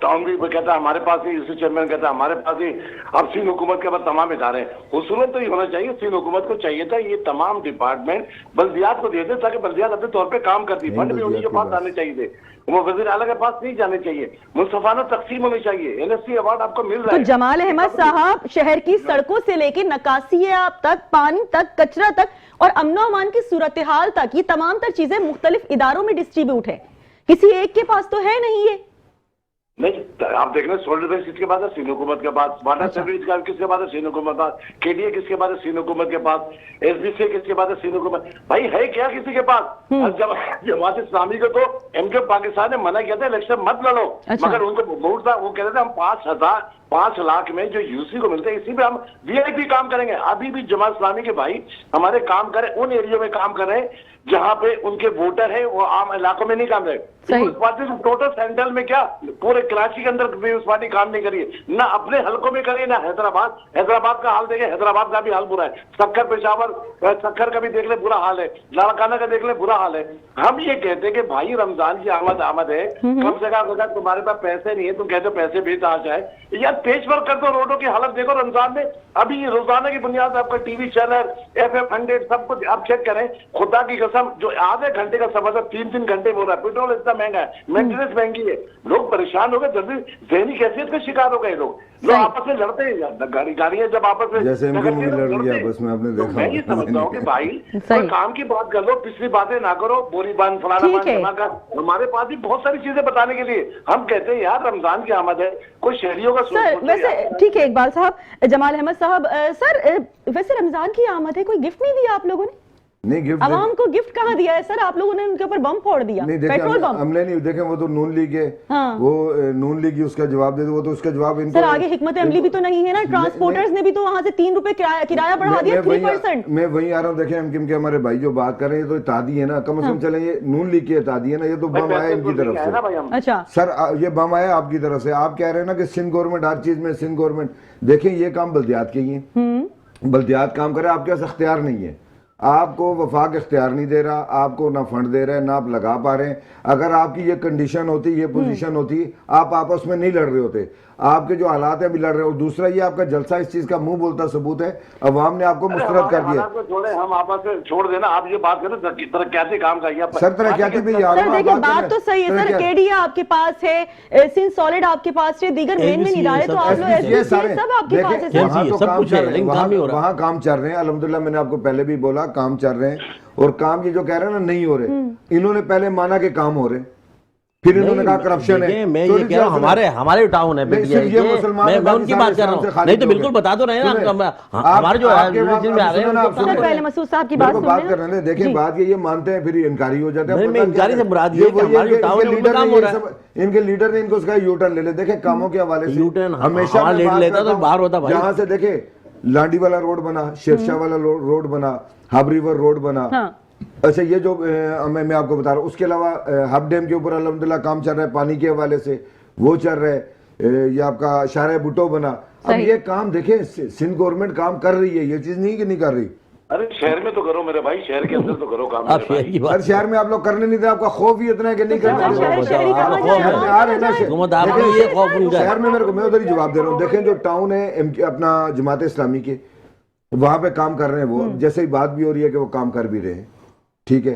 टाउन भी कहता है हमारे पास ही, यूसी चेयरमैन कहता है हमारे पास ही। अब सिंध हुकूमत के बाद तमाम इदारे हैं, उसूलन तो ये होना चाहिए, सिंध हुकूमत को चाहिए था ये तमाम डिपार्टमेंट बल्दियात को दे दे ताकि बल्दियात अपने तौर पे काम करती। फंड भी उन्हीं के पास आने चाहिए थे, वो वजीर आला के पास नहीं जाने चाहिए, मुनसफाना तकसीम होनी चाहिए। NSC अवार्ड आपको मिल रहा तो है। जमाल अहमद साहब, शहर की सड़कों से लेके नकासी आप तक, पानी तक, कचरा तक और अमनो अमान की सूरत हाल तक, ये तमाम तर चीजें मुख्तलिफ इदारों में डिस्ट्रीब्यूट है, किसी एक के पास तो है नहीं ये। नहीं, आप देख रहे हैं सोल्डर बेस किसके पास है? सिंध हुकूमत के पास। वाटर सर्विस का किसके पास है? सिंध हुकूमत के पास। KDA किसके पास है? सिंध हुकूमत के पास। SBC किसके पास है? सिंध हुकूमत। भाई है क्या किसी के पास? जब जमात इस्लामी को तो MK पाकिस्तान ने मना किया था इलेक्शन मत लड़ो, मगर उनको वोट था, वो कह रहे थे हम 5 लाख में जो यूसी को मिलते हैं इसी पे हम VIP काम करेंगे। अभी भी जमात इस्लामी के भाई हमारे काम कर रहे, उन एरिया में काम कर रहे हैं जहाँ पे उनके वोटर है, वो आम इलाकों में नहीं काम रहे। पीपुल्स पार्टी टोटल सेंट्रल में क्या पूरे कराची के अंदर पीपुल्स पार्टी काम नहीं करी है, ना अपने हलकों में करी, ना हैदराबाद का हाल देखे, हैदराबाद का भी हाल बुरा है। सक्खर पेशावर, सक्खर का भी देख ले बुरा हाल है, लाड़काना का देख ले बुरा हाल है। हम ये कहते हैं कि भाई रमजान की आमद है, कम से कम तुम्हारे पास पैसे नहीं है, तुम कहते हो पैसे भी आ जाए यार, पेच वर्क कर दो, रोडों की हालत देखो रमजान में। अभी रोजाना की बुनियाद पर आपका TV चैनल FF100 सब कुछ आप चेक करें, खुदा की कसम जो आधे घंटे का सफर 3 घंटे में हो रहा है। पेट्रोल इतना महंगा है, मेंटेनेंस महंगी है, लोग परेशान हो गए, जल्दी जहनी कैफियत का शिकार हो गए लोग आपस में लड़ते हैं, गाड़ियां जब आपस में जैसे MK में लड़ गया आपस में, आपने देखा। मैं ये समझता हूँ कि भाई कोई काम की बात कर लो, पिछली बातें ना करो, बोरी बांध फलाना बांध जमा कर। हमारे पास भी बहुत सारी चीजें बताने के लिए, हम कहते हैं यार रमजान की आमद है, कोई शहरियों का सर वैसे ठीक है इकबाल साहब, जमाल अहमद साहब, सर वैसे रमजान की आमद है, कोई गिफ्ट नहीं दिया आप लोगों ने? नहीं, गिफ्ट आवाम को गिफ्ट कहाँ दिया है सर? आप लोगों ने उनके ऊपर बम फोड़ दिया, नहीं, पेट्रोल बम। हमने नहीं देखे, वो तो नून लीग है। हाँ। वो नून लीग उसका जवाब दे दो, वो तो उसका जवाब इनको। सर आगे हिकमत अमली भी तो नहीं है ना, ट्रांसपोर्टर्स ने भी तो वहां से 3 रुपए किराया बढ़ा दिया, 3%। मैं वही आ रहा हूँ, देखें हम हमारे भाई जो बात कर रहे हैं, ये तो इत्तेहादी है ना, कम से कम चले, ये नून लीग की इत्तेहादी है ना, ये तो बम आया इनकी तरफ से। अच्छा सर, ये बम आया आपकी तरफ से। आप कह रहे हैं ना कि सिंध गवर्नमेंट हर चीज में, सिंध गवर्नमेंट देखें ये काम बल्दियात के ही है, बल्दियात काम करे, आपके पास अख्तियार नहीं है, आपको वफाक इख्तियार नहीं दे रहा, आपको ना फंड दे रहे हैं, ना आप लगा पा रहे हैं। अगर आपकी ये कंडीशन होती, ये पोजीशन होती, आप आपस में नहीं लड़ रहे होते। आपके जो हालात है अभी लड़ रहे हो। दूसरा ये आपका जलसा इस चीज का मुंह बोलता सबूत है, अवाम ने आपको मुस्तरद कर दिया। छोड़े, हम आपस में छोड़ देना, आप ये बात करें तरक्याती काम का। सर तरक्याती भी देखिए बात तो सही है सर, KDA आपके पास है, सिंध सॉलिड आपके पास है, दीगर मेन इदारे तो आप लोग सब आपके पास है सर। वहाँ काम चल रहे हैं अल्हम्दुलिल्लाह, मैंने आपको पहले भी बोला काम चल रहे हैं, और काम ये जो कह रहे हैं ना नहीं हो रहे, इन्होंने पहले माना कि काम हो रहे, फिर इन्होंने कहा करप्शन है। मैं ये कह रहा हूँ हमारे टाउन है, मैं उनकी बात कर रहा हूँ। नहीं तो बिल्कुल बता दो रहे ना, हमारे जो पहले मसूद साहब की बात कर रहे हैं। देखिए बात ये मानते हैं, फिर इनकारी हो जाते हैं। इनकारी से मुराद ये हमारे टाउन में काम हो रहा है, इनके लीडर ने इनको उसका यूटर्न ले ले। देखे कामों के हवाले से यूटर्न हमेशा लेता तो बाहर होता भाई। जहाँ से देखे लाडी वाला रोड बना, शेरशाह वाला रोड बना, हब रिवर रोड बना। अच्छा ये जो मैं आपको बता रहा हूँ, उसके अलावा हब डैम के ऊपर अल्हम्दुलिल्लाह काम चल रहा है, पानी के हवाले से वो चल रहा है। ये आपका शारे बुटो बना। अब ये काम देखें सिंध गवर्नमेंट काम कर रही है, ये चीज नहीं कि नहीं कर रही। अरे शहर में तो करो मेरे भाई, शहर के अंदर तो करो काम। हर शहर में आप लोग करने नहीं थे, आपका खौफ ही इतना है कि नहीं करना। शहर में मेरे को, मैं उधर ही जवाब दे रहा हूँ। देखें जो टाउन है अपना जमात इस्लामी के, वहां पे काम कर रहे हैं वो, जैसे ही बात भी हो रही है कि वो काम कर भी रहे हैं, ठीक है।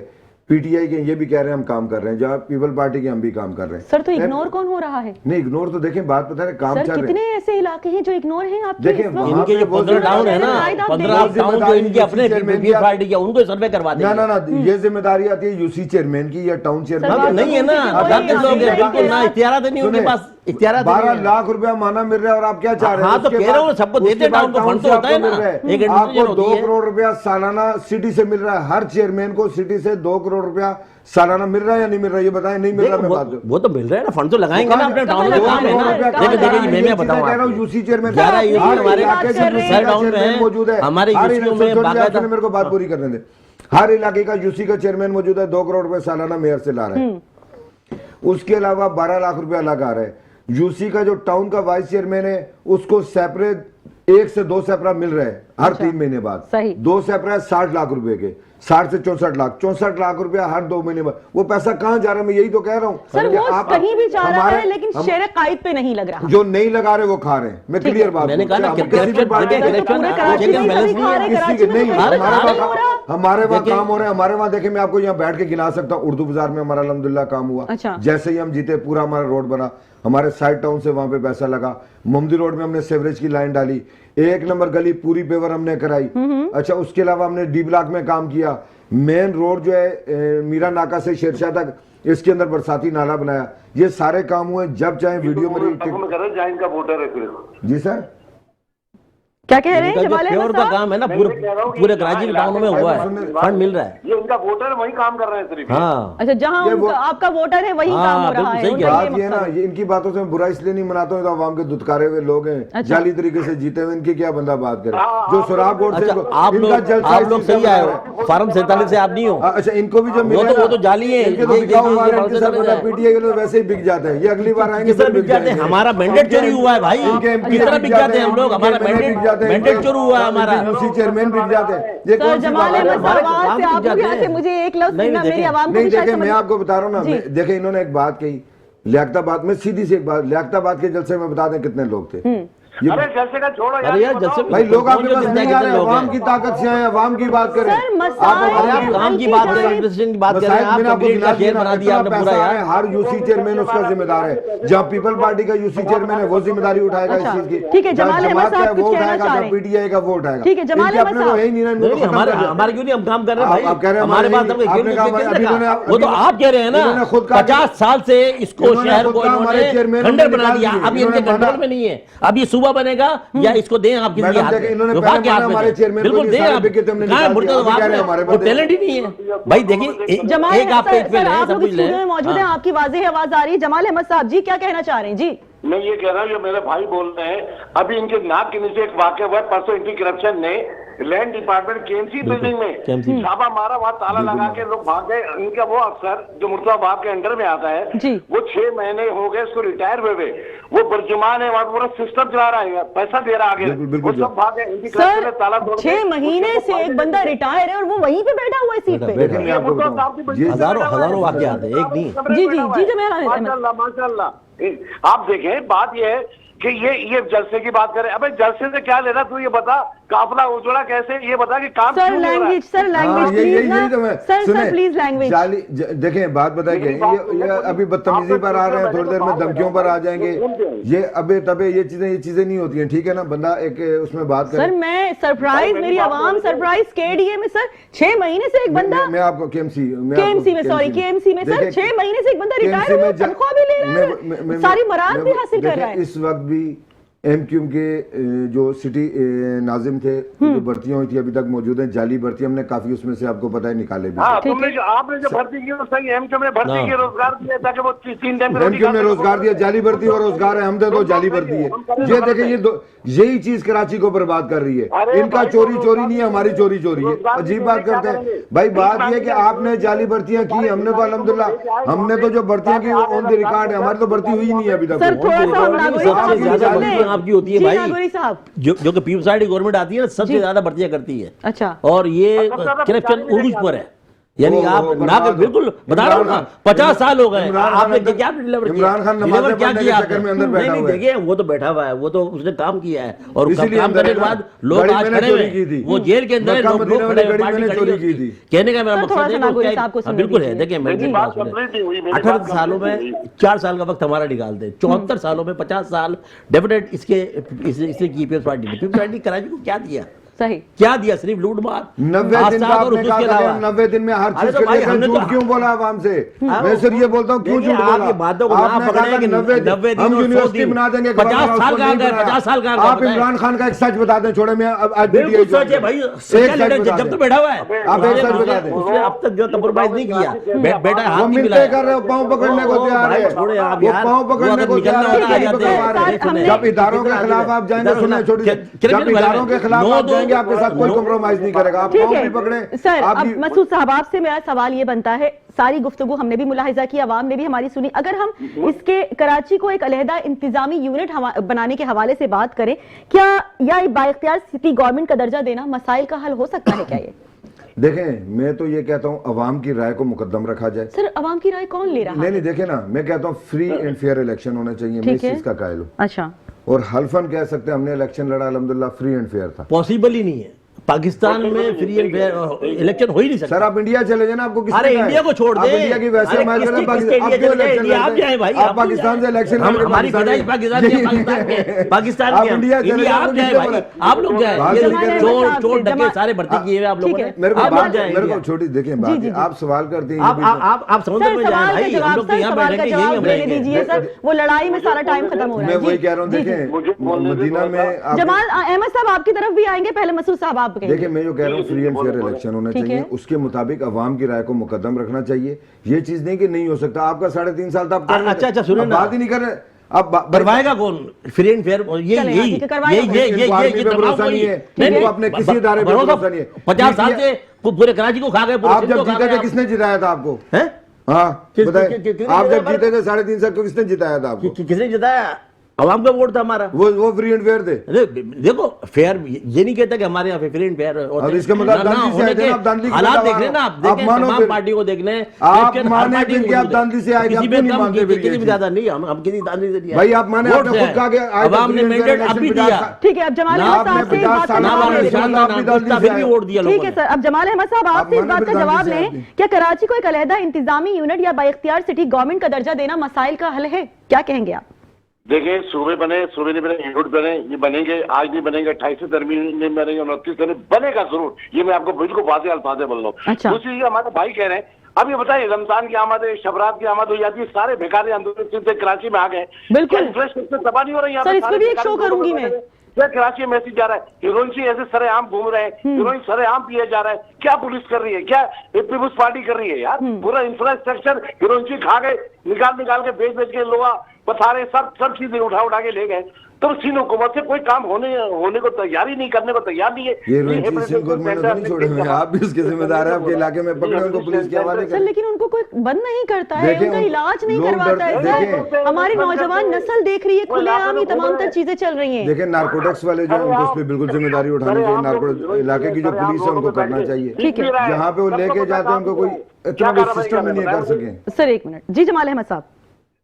PTI के ये भी कह रहे हैं हम काम कर रहे हैं, जहाँ पीपल पार्टी के हम भी काम कर रहे हैं। सर तो इग्नोर कौन हो रहा है? नहीं इग्नोर तो देखें बात पता है काम चल रहे हैं। कितने ऐसे इलाके हैं जो इग्नोर हैं आपके? देखिए इनके जो 15 टाउन है ना, 15 टाउन जो इनके अपने पार्टी के, उनको सर्वे करवा देंगे। ना ये जिम्मेदारी आती है UC चेयरमैन की या टाउन चेयरमैन। नहीं है ना, इख्तियार नहीं उनके पास। 12 लाख रुपया माना मिल रहा है और आप क्या चाह रहे हैं? हाँ तो कह रहा हूँ सबको देते हैं, टाउन को फंड तो होता है ना। आपको 2 करोड़ रुपया सालाना सिटी से मिल रहा है, हर चेयरमैन को सिटी से 2 करोड़ रुपया सालाना मिल रहा है या नहीं मिल रहा है? ये बताएं। नहीं मिल रहा, मैं बात वो तो मिल रहा है ना, फंड तो लगाएंगे ना अपने टाउन में, काम है ना। देखिए मैं बताऊँ, UC चेयरमैन 11 हमारे टाउन में मौजूद है, हमारे मेरे को बात पूरी करने दे। हर इलाके का UC का चेयरमैन मौजूद है, 2 करोड़ रुपए सालाना मेयर से ला रहा है। उसके अलावा 12 लाख रुपया लगा रहा है। UC का जो टाउन का वाइस चेयरमैन है उसको सेपरेट 1 से 2 सेपरा मिल रहे हैं हर 3 महीने बाद। 2 सेपरा 60 लाख रुपए के। 60 से 64 लाख रुपया हर 2 महीने में। वो पैसा कहाँ जा रहा है, मैं यही तो कह रहा हूँ। सर वो कहीं भी जा रहा है, लेकिन शेर कायद पे नहीं लग रहा। जो नहीं लगा रहे वो खा रहे हैं, मैं क्लियर बात मैंने कहा ना हमारे वहाँ काम हो रहे हैं, हमारे वहाँ देखे मैं आपको यहाँ बैठ के गिना सकता हूँ। उर्दू बाजार में हमारा अल्हम्दुलिल्लाह काम हुआ। अच्छा। जैसे ही हम जीते पूरा हमारा रोड बना, हमारे साइड टाउन से वहां पे पैसा लगा। मोमदी रोड में हमने सेवरेज की लाइन डाली, 1 नंबर गली पूरी पेवर हमने कराई। अच्छा, उसके अलावा हमने डी ब्लॉक में काम किया। मेन रोड जो है मीरा नाका से शेरशाह तक, इसके अंदर बरसाती नाला बनाया। ये सारे काम हुए। जब चाहे वीडियो में का वोटर है फिर। जी सर, क्या कह रहे हैं जमाले प्योर का काम है ना, पूरे कराची के टाउन में हुआ है, फंड मिल रहा है। ये उनका वोटर वही काम कर रहे हैं सिर्फ। हाँ, अच्छा, जहां आपका वोटर है वही काम हो रहा है। बात ये ना, ये इनकी बातों से मैं बुरा इसलिए नहीं मनाता हूँ, तो आवाम के दुत्कारे हुए लोग हैं, जाली तरीके से जीते हुए, इनकी क्या बंदा बात करे। जो सुराग बोर्ड से आप लोग सही आए हो, फार्म 47 से आप नहीं हो। अच्छा, इनको भी जो वो तो जाली है, पीटीए के लोग वैसे ही बिक जाते हैं। ये अगली बार आएंगे, हमारा मैंडेट चोरी हुआ है भाई, किस तरह बिक जाते हैं हम लोग, हमारा मैंडेट चोरी हुआ हमारा, यूसी चेयरमैन बिक जाते हैं। ये कौन सी बात है? मुझे एक लफ्ज़ मेरी आवाम को नहीं देखे, मैं आपको बता रहा हूँ ना, देखे इन्होंने एक बात कही लियाकताबाद में, सीधी सी एक बात, लियाकताबाद के जलसे में बता दें कितने लोग थे। अरे जलसे का छोड़ो यार, जलसे भाई लोग आपके पास नहीं आ रहे, अवाम की ताकत से आए, अवाम की बात करें। आप काम की बात करें, एडमिनिस्ट्रेशन की बात करें, आप कंप्लीट का शेयर बना दिया आपने पूरा यार। हर यूसी चेयरमैन उसका जिम्मेदार है। जहाँ पीपल पार्टी का यूसी चेयरमैन है वो जिम्मेदारी उठाएगा इस चीज की। ठीक है, जमाल अहमद साहब कुछ कहना चाह रहे हैं। पीटीआई का वो उठाएगा। ठीक है, जमाल अहमद साहब हमारे क्यों नहीं, हम काम कर रहे हैं भाई, आप कह रहे हैं हमारे पास वो तो आप कह रहे हैं ना, 50 साल से इसको शहर को इन्होंने खंडर बना दिया, अब ये इनके कंट्रोल में नहीं है। अब ये सूबा बनेगा या इसको दें आप किसी हाथ में, विभाग के हाथ में, बिल्कुल दें आप। कहाँ वो टैलेंट ही नहीं है भाई। देखिए एक आपका एक फेल है, सब कुछ मौजूद है, आपकी वाज़ेह आवाज आ रही है। जमाल अहमद साहब जी क्या कहना चाह रहे हैं? जी मैं ये कह रहा हूँ, जो मेरे भाई बोल रहे हैं, अभी इनके नाक के नीचे एक वाक्य हुआ, परसों एंटी करप्शन ने लैंड डिपार्टमेंट केएमसी बिल्डिंग में छापा मारा, वहाँ ताला लगा के लोग भाग गए। इनका वो अफसर जो मुर्तजाबाद के अंडर में आता है, वो 6 महीने हो गए उसको रिटायर हुए, वो बर्जुमान है, वहाँ पूरा सिस्टम चला रहा है, पैसा दे रहा आगे, वो सब भाग गए। सर 6 महीने से एक बंदा रिटायर है और वो वहीं पे बैठा हुआ है सीट पे। हजारों वाक्य आते हैं, एक नहीं। जी जी जी, माशाल्लाह माशाल्लाह। आप देखें, बात ये है कि ये जलसे की बात करें। अबे जलसे से क्या लेना, तू ये बता, काफला उजड़ा कैसे, ये बता कि काम सर लैंग्वेज प्लीज लैंग्वेज। देखें बात बताइए, ये अभी बदतमीजी पर आ रहे हैं, थोड़ी देर में धमकियों पर आ जाएंगे। ये अबे तबे ये चीजें नहीं होती हैं, ठीक है ना। बंदा एक उसमें बात करे। सर मैं सरप्राइज, मेरी आवाम सरप्राइज केडीए में सर 6 महीने से एक बंदा, मैं आपको केएमसी में सर 6 महीने से एक बंदा रिटायर हुआ, तनख्वाह भी ले रहा है, सारी मराद भी हासिल कर रहा है। इस वक्त भी एमक्यूएम के जो सिटी नाजिम थे, जो भर्तियां हुई थी अभी तक मौजूद हैं, जाली भर्ती हमने काफी उसमें से आपको पता है निकाले भी। आपने जो भर्ती की सही, एमक्यूएम ने भर्ती की, रोजगार दिया ताकि वो 3 टाइम एमक्यूएम ने रोजगार दिया, जाली भर्ती और रोजगार है, हमने तो जाली भर्ती है। ये देखिए, यही चीज कराची को बर्बाद कर रही है। इनका चोरी नहीं है, हमारी चोरी है। अजीब बात करते हैं भाई। बात यह कि आपने जाली भर्तियां की, हमने तो अल्हम्दुलिल्लाह, हमने तो जो भर्तियां की ऑन द रिकॉर्ड है, हमारी तो भर्ती हुई नहीं है अभी तक। आपकी होती है भाई, जो कि पीपल्स पार्टी गवर्नमेंट आती है ना, सबसे ज्यादा भर्तियां करती है। अच्छा, और ये करप्शन उर्ज पर है, यानी आप ना बिल्कुल बता रहा हूँ ना, 50 साल हो गए, आपने क्या डिलीवर किया, क्या किया आपने? नहीं देखिए, वो तो बैठा हुआ है, वो तो उसने काम किया है, और काम करने के बाद लोग आज खड़े हुए, वो जेल के अंदर लोग खड़े हुए, पार्टी खड़ी थी। कहने का मेरा मकसद है, बिल्कुल है, देखिए मेरी बात सुने, 18 सालों में 4 साल का वक्त हमारा निकालते, 74 सालों में 50 साल डेफिनेट इसके की पीपल्स पार्टी ने। पीपल्स पार्टी कराची को क्या दिया? सही क्या दिया? सिर्फ लूट मार। 90 दिन में आपने कहा 90 दिन में हर चीज के लिए झूठ क्यों बोला आवाम से? मैं सिर्फ ये बोलता हूँ, क्यों झूठ बोला? आपने कहा 90 दिन हम यूनिवर्सिटी बना देंगे, 50 साल का 50 साल का। आप इमरान खान का एक सच बता दें, छोड़े मैं आज सच है भाई, जब तो बैठा हुआ है आप एक सच बता दें। उसने अब तक जो कम्प्रोमाइज नहीं किया, बेटा हाथ वो मिलते कर रहे हो, पाँव पकड़ने को तैयार है, पाँव पकड़ने को तैयार है। जब इदारों के खिलाफ आप जाएंगे, सुने छोटी, जब इदारों के खिलाफ आप जाएंगे, आपके साथ कोई कॉम्प्रोमाइज नहीं करेगा। आप कौन भी पकड़े। सर अब मसूद साहब आपसे मेरा सवाल ये बनता है, सारी गुफ्तगू हमने भी मुलाहिजा की, अवाम ने भी हमारी सुनी, अगर हम इसके कराची को एक अलहदा इंतजामी यूनिट बनाने के हवाले से बात करें, क्या या बाइख्तियार सिटी गवर्नमेंट का दर्जा देना मसाइल का हल हो सकता है क्या? ये देखें, मैं तो ये कहता हूँ अवाम की राय को मुकद्दम रखा जाए। सर अवाम की राय कौन ले रहा है? नहीं, देखे ना, मैं कहता हूँ फ्री एंड फेयर इलेक्शन होना चाहिए, मैं इस चीज का कायल हूँ। अच्छा, और हल्फन कह सकते हैं हमने इलेक्शन लड़ा, अल्हम्दुलिल्लाह फ्री एंड फेयर था। पॉसिबल ही नहीं है, पाकिस्तान में फ्री एंड फेयर इलेक्शन हो ही नहीं सकता। सर आप इंडिया चले जाए ना, आपको किसने अरे कहा है? इंडिया को छोड़ आप दे, इंडिया की वैसे अरे हमारे किसकी- साथ किसके आप लिए क्यों चले इलेक्शन इंडिया? आप लड़ते जाए हैं? भाई, आप आप पाकिस्तान से इलेक्शन हम लड़के हमारी पैदाइश पाकिस्तान की है, पाकिस्तान आप की है। इंडिया चले इंडिया जाओ, आप जाए किसने भाई, बोला? आप लोग जाए, बात ये नहीं कर रहे। चोर चोर जमा- डके सारे भर्ती किए हुए आप लोगों ठीक ने। है। मेरे को आप बात, जाए मेरे को इंडिया। छोटी देखें जी, बात, जी। आप सवाल करते हैं आप समुद्र सर में जाए सवाल का भाई, हम जवाब, लोग तो सर यहाँ सवाल का बैठेंगे, जवाब यहीं हम देने रहेंगे। दीजिए सर, वो लड़ाई में सारा टाइम खत्म हो रहा मैं है। वही जी, कह रहा हूँ। जी, जी। देखें मदीना में आप जमाल अहमद साहब आपकी तरफ भी आएंगे, पहले मसूद साहब आप कहेंगे। देखिए, मैं जो कह रहा हूँ फ्री एंड फेयर इलेक्शन होना ठीक चाहिए, है। उसके मुताबिक अवाम की राय को मुकद्दम रखना चाहिए। ये चीज नहीं कि नहीं हो सकता, आपका 3.5 साल था, आप कर रहे थे। अच्छा, सुनिए अब ना। बात ही नहीं कर रहे अब करवाएगा कौन फ्री एंड फेयर? ये चलें, यही ठीक है, करवाएगा कौन? इनको आर्मी पे भरोसा नहीं है, इनको अपने किसी इदारे पे भरोसा नहीं है। 50 साल से पूरे कराची को खा गए, पूरे आप सिंध जब को खा जीते गए थे किसने जिताया था आपको? हैं? हाँ बताए, किसने आप जब जिताया? जीते थे 3.5 साल को किसने जिताया था आपको? किसने जिताया? अवाम का वोट था हमारा। वो फ्री एंड फेयर थे। अरे देखो फेयर, ये नहीं कहता कि हमारे यहाँ पे फ्री एंड फेयर और इसके मतलब दांडी से आए थे ना, आप दांडी की हालात बात देख कर लें ना, रहे आप हो। देखें आप मानो तमाम फिर। पार्टियों को देख लें, आप लेकिन हर माने पार्टी फिर में कि आप मौजूद है। दांडी से आए थे, आप किसी क्यों में नहीं कम, मानते फिर ये किसी में चीज़? ज्यादा नहीं, हम किसी दांडी से दिया। भाई आप माने, आपने खुद कहा कि आज तक अवाम ने free and fair मैंडेट अब भी election दिया। 50 ठीक है, अब जमाल ना अहमद आपने साहब से इस 50 बात का साल ना जवाब वाला ले निशान लें। निशान आप था, भी ना दांडी उसका से फिर भी आए। वोट दिया ठीक लोगों है ने। सर, अब जमाल अहमद साहब आपसे इस माने बात फिर का दांडी जवाब से लें, आए। क्या कराची को एक अलहदा इंतजामी यूनिट या बाइख्तियार सिटी गवर्नमेंट का दर्जा देना मसाइल का हल है? क्या कहेंगे आप? देखिए, सूबे बने, सूबे नहीं बने, यूनिट बने, ये बनेंगे, आज नहीं बनेंगे, 28 तरमीम नहीं बनेंगे, 29 में बनेगा जरूर, ये मैं आपको बिल्कुल वाज़ेह अल्फाज़ में बोल रहा हूँ। अच्छा। दूसरी चीज़ हमारे भाई कह रहे हैं, अब ये बताइए रमजान की आमद है, शबरात की आमद हो जाती है, सारे बेकार आंदोलन से कराची में आ गए। बिल्कुल। इंफ्रास्ट्रक्चर तबाह नहीं हो रही है सर, इस पे भी एक शो करूंगी मैं। क्या कराची में मैसेज जा रहा है, हीरोइन से ऐसे सरेआम घूम रहे हैं, हीरोइन सरेआम पिए जा रहा है, क्या पुलिस कर रही है, क्या पीपुल्स पार्टी कर रही है यार? पूरा इंफ्रास्ट्रक्चर हीरोइन से खा गए, निकाल के बेच के लोहा पथारे सब चीजें उठा के ले गए। तो सिंध हुकूमत से कोई काम होने को तैयार ही नहीं, करने को तैयार नहीं है। ये रणजीत सिंह गवर्नमेंट तो नहीं छोड़े हुए हैं, आप भी उसके जिम्मेदार हैं, आपके इलाके में पकड़े उनको पुलिस के हवाले सर करें। लेकिन उनको कोई बंद नहीं करता है, देखें, उनका इलाज नहीं लोग करवाता है डरते- सर। देखें। हमारी नौजवान नस्ल देख रही है, खुलेआम ही तमाम तर चीजें चल रही हैं। देखिए नारकोटिक्स वाले जो हैं, उनको उस पर बिल्कुल जिम्मेदारी उठानी चाहिए। नारकोटिक्स इलाके की जो पुलिस है उनको करना चाहिए। ठीक है। जहाँ पे वो लेके जाते हैं उनको कोई इतना कोई सिस्टम ही नहीं कर सके। सर एक मिनट जी, जमाल अहमद साहब।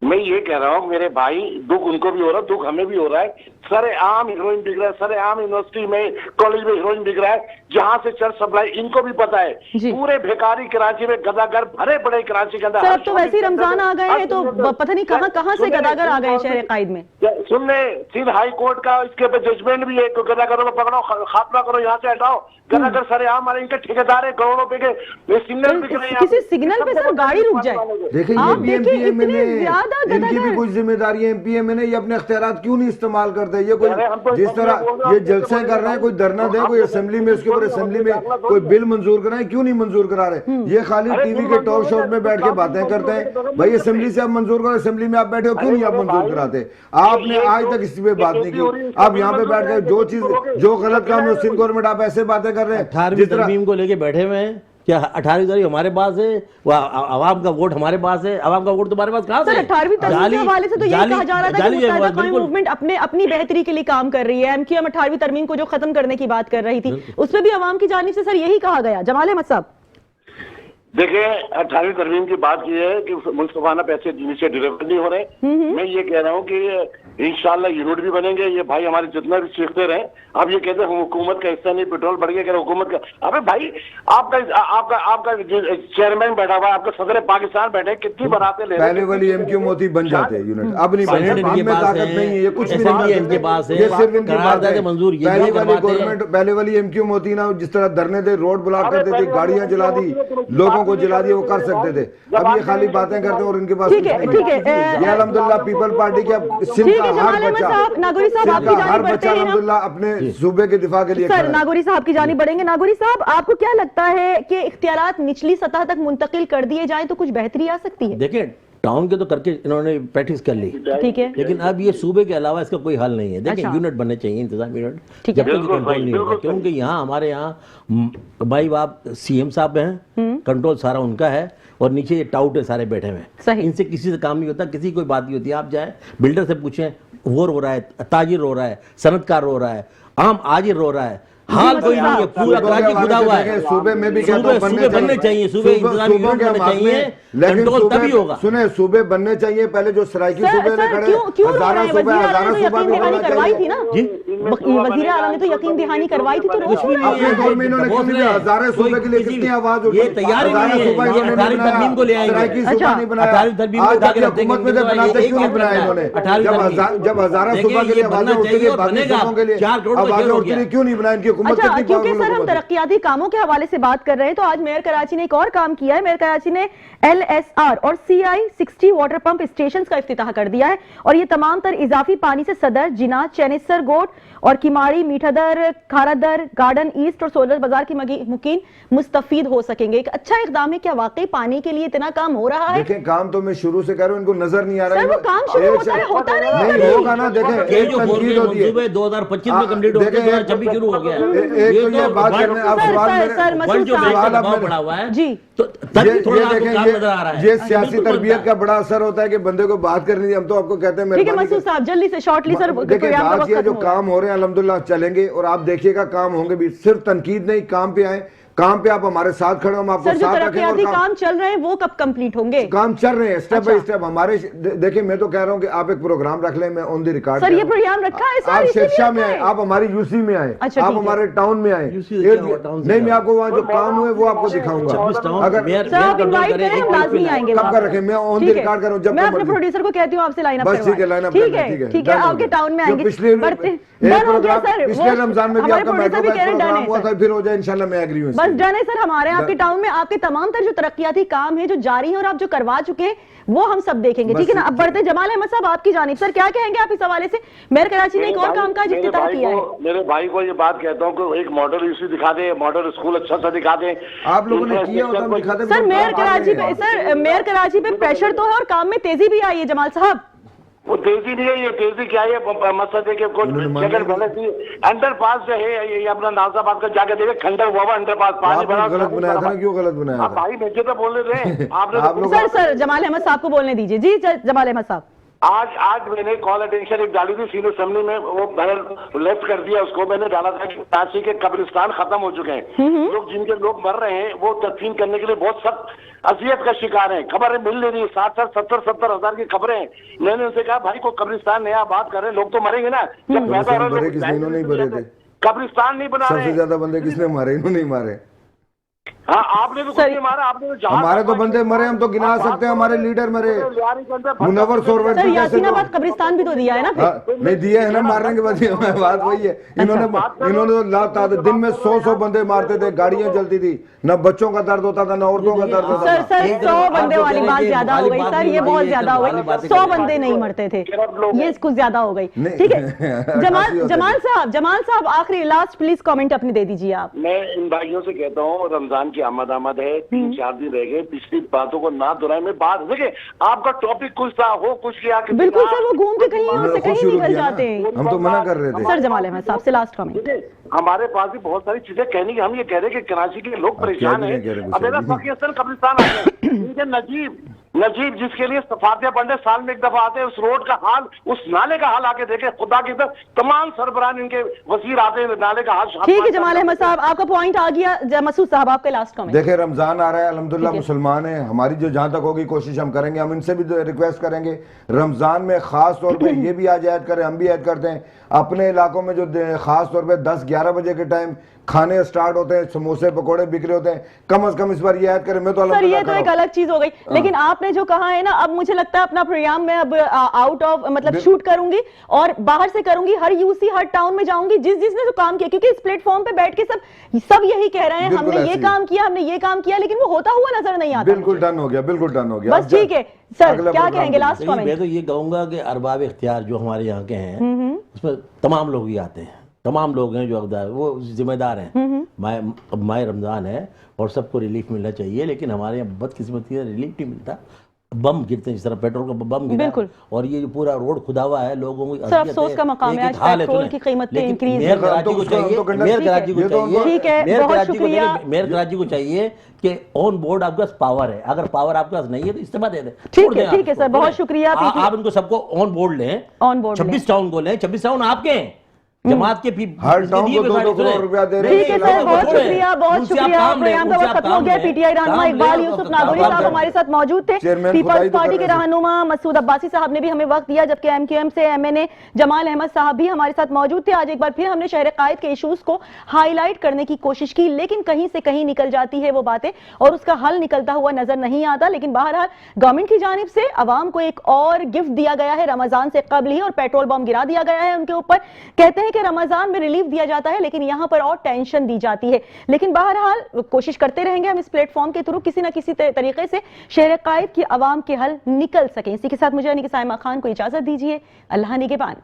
मैं ये कह रहा हूँ मेरे भाई, दुख उनको भी हो रहा है, दुख हमें भी हो रहा है। सरेआम हीरोइन बिक रहा है, सरेआम यूनिवर्सिटी में, कॉलेज में हीरोइन बिक रहा है, जहाँ से चर्च सप्लाई, इनको भी पता है। जी। पूरे भिखारी कराची में गदागर भरे पड़े कराची के अंदर। सर अब तो वैसे ही रमजान आ गए हैं, तो पता नहीं कहाँ से गदागर आ गए हैं शहर कायद में। सुन ले, सिंध हाई कोर्ट का इसके ऊपर जजमेंट भी है, तो गदागरों को पकड़ो, खात्मा करो, यहाँ से हटाओ। गदागर सरेआम हमारे इनके ठेकेदार है, करोड़ों रुपए के सिग्नल बिक रहे हैं। किसी सिग्नल पे सर गाड़ी रुक जाए। देखिए आप ये भी देखिए, एमपीए इतने ज्यादा इनकी भी गदागर। कुछ जिम्मेदारी है। एमपीए में ये अपने इख्तियारात क्यों नहीं इस्तेमाल करते? ये कोई अरे हम तो जिस तरह बोल रहे हैं, ये हम जलसे तो कर रहे हैं, कोई धरना दे, कोई असेंबली में, उसके ऊपर असेंबली में कोई बिल मंजूर कराए, क्यों नहीं मंजूर करा रहे? ये खाली टीवी के टॉक शोज में बैठ के बातें करते हैं। भाई असेंबली से आप मंजूर करो, असेंबली में आप बैठे हो, क्यों नहीं आप मंजूर कराते? आपने आज तक इस पे बात नहीं की। आप यहाँ पे बैठ के जो चीज जो गलत काम है, सिंध गवर्नमेंट आप ऐसे बातें कर रहे हैं 18वीं तरमीम को लेके बैठे हुए हैं। क्या 18वीं तारीख हमारे पास है? अवाम का वोट हमारे पास है। अवाम का वोट तुम्हारे पास कहाँ से? सर 18वीं तरमीम के हवाले से तो यही कहा जा रहा था कि मुत्तहिदा कौमी मूवमेंट अपनी बेहतरी के लिए काम कर रही है। एमक्यूएम 18वीं तरमीम को जो खत्म करने की बात कर रही थी, उसमें भी अवाम की जानिब से सर यही कहा गया। जमाल अहमद साहब देखिए, 18वीं तरमीम की बात की है कि मुल्सफाना पैसे नीचे डिलीवर नहीं हो रहे। मैं ये कह रहा हूँ कि इंशाल्लाह यूनिट भी बनेंगे। ये भाई हमारे जितना भी सीखते रहे, अब ये कहते हैं हुकूमत का हिस्सा नहीं, पेट्रोल बढ़ गया, कह रहे हुकूमत का। अबे भाई, आपका चेयरमैन बैठा हुआ है, आपका सदर पाकिस्तान बैठे, कितनी बरातें ले रहे हैं? पहले वाली एमक्यू मोती बन जाते हैं यूनिट, अब नहीं सेनेट बनते। इनके हमें पास ताकत है, नहीं है, ये कुछ भी असेंबली नहीं कर इनके सकते। पास है, ये सिर्फ इनकी बात करारदाद है। मंजूर ये पहली वाली करवाते हैं। गवर्नमेंट, पहले वाली एमक्यू मोती ना जिस तरह धरने दे, रोड ब्लॉक कर देती, गाड़ियां जला दी, लोगों को जला दी, वो कर सकते थे। अब ये खाली बातें करते हैं और इनके पास ठीक है, कुछ नहीं ठीक है। ये अल्हम्दुलिल्लाह पीपल पार्टी के सिंध ठीक का है, हर जमाल अहमद बच्चा, साहब, नागौरी साहब सिंध आपकी का जानिब हर बढ़ते बच्चा हैं हम। अल्हम्दुलिल्लाह अपने सूबे के दिफा के लिए सर खड़ा है। नागौरी साहब की जानिब बढ़ेंगे। नागौरी साहब, आपको क्या लगता है कि इख्तियारात निचली सतह तक मुंतकिल कर दिए जाएं तो कुछ बेहतरी आ सकती है? देखिए टाउन के तो करके इन्होंने प्रैक्टिस कर ली, ठीक है, लेकिन अब ये सूबे के अलावा इसका कोई हल नहीं है। देखिए अच्छा। यूनिट बनने चाहिए, इंतजामी यूनिट, ठीक जब है। तक कंट्रोल नहीं होगा। क्योंकि यहाँ हमारे यहाँ भाई बाप सीएम साहब हैं, कंट्रोल सारा उनका है, और नीचे ये टाउट है सारे बैठे हुए हैं। सही। इनसे किसी से काम नहीं होता, किसी की कोई बात नहीं होती। आप जाए बिल्डर से पूछें, वो रो रहा है, ताजिर रो रहा है, सनतकार रो रहा है, आम आजिर रो रहा है, हाल कोई नहीं है, पूरा कराची खुदा हुआ है। सूबे में भी सूबे बनने चाहिए, सूबे इंतजामी यूनिट बनने चाहिए, कंट्रोल तभी होगा। सुने, सूबे बनने चाहिए, पहले जो सराइकी सूबे ने खड़े हजारों सूबे करवाई थी ना वजीर आला ने तो यकीन दहानी करवाई थी, तो कुछ भी नहीं अपने दौर में इन्होंने क्यों नहीं दिया? हजारों सूबे के लिए कितनी आवाज उठी, ये तैयारी नहीं है, अठारहवीं तरमीम को ले आएंगे, नहीं बनाया, अठारहवीं तरमीम को उठा के रख हुकूमत में देंगे, बनाते क्यों नहीं बनाया इन्होंने? जब हजारों सूबा के लिए आवाजें उठती थी, बाकी सूबों के लिए आवाजें उठती थी, क्यों नहीं बनाया? इनकी हुकूमत अच्छा, कितनी क्योंकि पागल सर हम हुकूमत है। तरक्याती कामों के हवाले से बात कर रहे हैं, तो आज मेयर कराची ने एक और काम किया है। मेयर कराची ने LSR और CI-60 वाटर पंप स्टेशन का इफ्तिताह कर दिया है, और ये तमाम तर इजाफी पानी से सदर, जिना, चैनिसर गोट और किमाड़ी, मीठादर, खारादर, गार्डन ईस्ट और सोलर बाजार की मुकीन मुस्तफीद हो सकेंगे। एक अच्छा इकदाम है। क्या वाकई पानी के लिए इतना काम हो रहा है? देखें, काम तो मैं शुरू से कर रहा हूं, इनको नजर नहीं आ रहा सर, वो काम शुरू होता नहीं होगा ना। देखें, एक तनकीद होती है, 2025 में कंप्लीट हो गया, 2026 शुरू हो गया। एक तो ये बात करने, आप सवाल बढ़ा हुआ है जी, तो तभी थोड़ा आपको काम नजर आ रहा है। ये सियासी तरबियत का बड़ा असर होता है कि बंदे को बात करनी है। हम तो आपको कहते हैं ठीक है मसूद साहब, जल्दी से शॉर्टली सर। देखिए, बात यह जो काम हो रहे हैं अल्हम्दुलिल्लाह चलेंगे, और आप देखिएगा काम होंगे भी। सिर्फ तनकीद नहीं, काम पे आए, काम पे आप हमारे साथ खड़े हो, हम आपको सर जो साथ रखेंगे। तरक्याती काम चल रहे हैं वो कब कंप्लीट होंगे? काम चल रहे हैं स्टेप बाय स्टेप हमारे। देखिए, मैं तो कह रहा हूं कि आप एक प्रोग्राम रख लें, मैं ऑन द रिकॉर्ड। सर ये प्रोग्राम रखा है सर, आप इसीलिए शिक्षा में रखा आए, है। आप हमारी यूसी में आए, अच्छा, आप ठीक है। हमारे टाउन में आए। नहीं, मैं आपको वहाँ जो काम हुए वो आपको दिखाऊंगा। अगर सर आप इनवाइट करें, हम लाजमी आएंगे। कब कर रखें, मैं ऑन द रिकॉर्ड करूँ जब मैं अपने प्रोड्यूसर को कहती हूँ आपसे लाइन अप बस ठीक है, लाइन अप ठीक है, ठीक है, आपके टाउन में आएंगे। पिछले पिछले रमजान में भी आपका प्रोग्राम हुआ था, फिर हो जाए इंशाल्लाह, मैं एग्री हूँ। बस डन है सर, हमारे आपके टाउन में आपके तमाम तर जो तरक्याती काम है जो जारी है और आप जो करवा चुके हैं वो हम सब देखेंगे, ठीक है ना। अब बढ़ते जमाल अहमद साहब आपकी जानिब। सर क्या कहेंगे आप इस हवाले से? मेयर कराची ने एक और काम का इफ्तिताह किया है। मेरे भाई को ये बात कहता हूँ कि एक मॉडल यूसी दिखा दे, मॉडल स्कूल अच्छा सा दिखा दे। आप लोगों ने किया होता हम दिखाते। सर मेयर कराची पे प्रेशर तो है और काम में तेजी भी आई है जमाल साहब। वो तेजी नहीं है, ये तेजी क्या है? मसद है कि अंडर पास जो है ये अपना नाजाबाद का जाके देखे, खंडर हुआ अंडर पास, पानी भरा। गलत बनाया था, क्यों गलत बनाया था? भाई मुझे तो बोल रहे थे आपने। सर जमाल अहमद साहब को बोलने दीजिए। जी जमाल अहमद साहब, आज मैंने कॉल अटेंशन एक डाली थी सीनियर असेंबली में, वो मैंने लेफ्ट कर दिया उसको। मैंने डाला था कि कराची के कब्रिस्तान खत्म हो चुके हैं, लोग जिनके लोग मर रहे हैं वो तदफीन करने के लिए बहुत सख्त अजियत का शिकार है। खबरें मिल नहीं रही, 60-70 हजार की खबरें। मैंने उनसे कहा भाई को कब्रिस्तान नया बात कर रहे हैं, लोग तो मरेंगे ना। जब नहीं भरे थे कब्रिस्तान नहीं बना रहे। सबसे ज्यादा बंदे किसने मारे? इन्होंने नहीं मारे। हाँ, आपने तो कुछ नहीं मारा, आपने तो हमारे तो बंदे मरे, हम तो गिना सकते हैं, हमारे लीडर मरे। मुनव्वर सोरवर सर यासीनाबाद कब्रिस्तान भी तो दिया है ना। नहीं दिया है ना, मारने के बाद बात वही है। इन्होंने तो लाता दिन में 100 बंदे मारते थे, गाड़ियां जलती थी, न बच्चों का दर्द होता था, न औरतों का दर्द होता था। सर 100 बंदे वाली बात ज्यादा हो गई सर, ये बहुत ज्यादा हो गई। 100 बंदे नहीं मरते थे, ये कुछ ज्यादा हो गई। ठीक है जमाल साहब आखिरी लास्ट प्लीज कमेंट अपनी दे दीजिए आप। मैं इन भाइयों से कहता हूँ रमजान की आमद है, 3-4 दिन रह गए, पिछली बातों को ना दोहराए। मैं बात देखिए, आपका टॉपिक कुछ था, हो कुछ किया। बिल्कुल सर, वो घूम के कहीं और से कहीं निकल जाते हैं। हम तो मना कर रहे थे। सर जमाल अहमद साहब से लास्ट कमेंट। हमारे पास भी बहुत सारी चीजें कहने की, हम ये कह रहे हैं कि कराची के लोग परेशान हैं। अब मेरा पाकिस्तान कब्रिस्तान आ गया, नजीब जिसके लिए फातिहा पढ़ने साल में एक दफा आते हैं, उस रोड का हाल, उस नाले का हाल आके देखे। खुदा की तरफ तमाम सरबराह इनके वजीर आते हैं, नाले का हाल। ठीक है जमाल अहमद साहब, आपका पॉइंट आ गया। मसूद साहब आपके लास्ट कमेंट। देखिए, रमजान आ रहा है, अल्हम्दुलिल्लाह मुसलमान है, हमारी जो जहां तक होगी कोशिश हम करेंगे। हम इनसे भी रिक्वेस्ट करेंगे रमजान में खास तौर पे ये भी आज ऐड करें, हम भी ऐड करते हैं अपने इलाकों में जो खास तौर पे 10-11 बजे के टाइम खाने स्टार्ट होते हैं, समोसे पकोड़े बिक रहे होते हैं, कम से कम इस बार ये ऐड करें। मैं तो सर ये तो एक अलग चीज हो गई, लेकिन आपने जो कहा है ना, अब मुझे लगता है अपना प्रोग्राम में अब आउट ऑफ मतलब शूट करूंगी और बाहर से करूंगी, हर यूसी हर टाउन में जाऊंगी जिसने जो काम किया, क्योंकि इस प्लेटफॉर्म पे बैठ के सब यही कह रहे हैं हमने ये काम किया, हमने ये काम किया, लेकिन वो होता हुआ नजर नहीं आता। बिल्कुल डन हो गया, बिल्कुल डन हो गया। बस ठीक है सर, क्या कहेंगे लास्ट कमेंट? मैं तो ये कहूंगा कि अरबाब इख्तियार जो हमारे यहाँ के हैं उसमें तमाम लोग ही आते हैं, तमाम लोग हैं जो वो जिम्मेदार हैं। माह रमजान है और सबको रिलीफ मिलना चाहिए, लेकिन हमारे यहाँ बदकिस्मती से रिलीफ नहीं मिलता। बम गिरते हैं, जिस तरह पेट्रोल का बम गिरा और ये जो पूरा रोड खुदा हुआ है, लोगों को अफसोस का मकाम है, पेट्रोल की कीमतें इंक्रीज। मेयर कराची को चाहिए, मेयर कराची को चाहिए कि ऑन बोर्ड आपके पास पावर है, अगर पावर आपके पास नहीं है तो इस्तेमाल दे दें। ठीक है सर, बहुत शुक्रिया। आप इनको सबको ऑन बोर्ड लें, 26 टाउन को लें, 26 टाउन आपके हैं, जमात के हर टाउन को 2-2 करोड़ रुपया दे रहे हैं। ठीक है सर, बहुत शुक्रिया, बहुत शुक्रिया। प्रोग्राम का वक्त खत्म हो गया। पीटीआई रहनुमा इकबाल यूसुफ नागौरी साहब हमारे साथ मौजूद थे। पीपल्स पार्टी के रहनुमा मसूद अब्बासी साहब ने भी हमें वक्त दिया, जबकि एमक्यूएम से एमएनए जमाल अहमद साहब भी हमारे साथ मौजूद थे। आज एक बार फिर हमने शहर कायद के इश्यूज को हाईलाइट करने की कोशिश की, लेकिन कहीं से कहीं निकल जाती है वो बातें और उसका हल निकलता हुआ नजर नहीं आता। लेकिन बहरहाल गवर्नमेंट की जानिब से अवाम को एक और गिफ्ट दिया गया है रमजान से कबल ही, और पेट्रोल बम गिरा दिया गया है उनके ऊपर। कहते हैं कि रमजान में रिलीफ दिया जाता है, लेकिन यहां पर और टेंशन दी जाती है। लेकिन बहरहाल कोशिश करते रहेंगे हम इस प्लेटफॉर्म के थ्रू किसी ना किसी तरीके से शहर कायद की अवाम के हल निकल सके। इसी के साथ मुझे यानी कि साइमा खान को इजाजत दीजिए। अल्लाह निगहबान।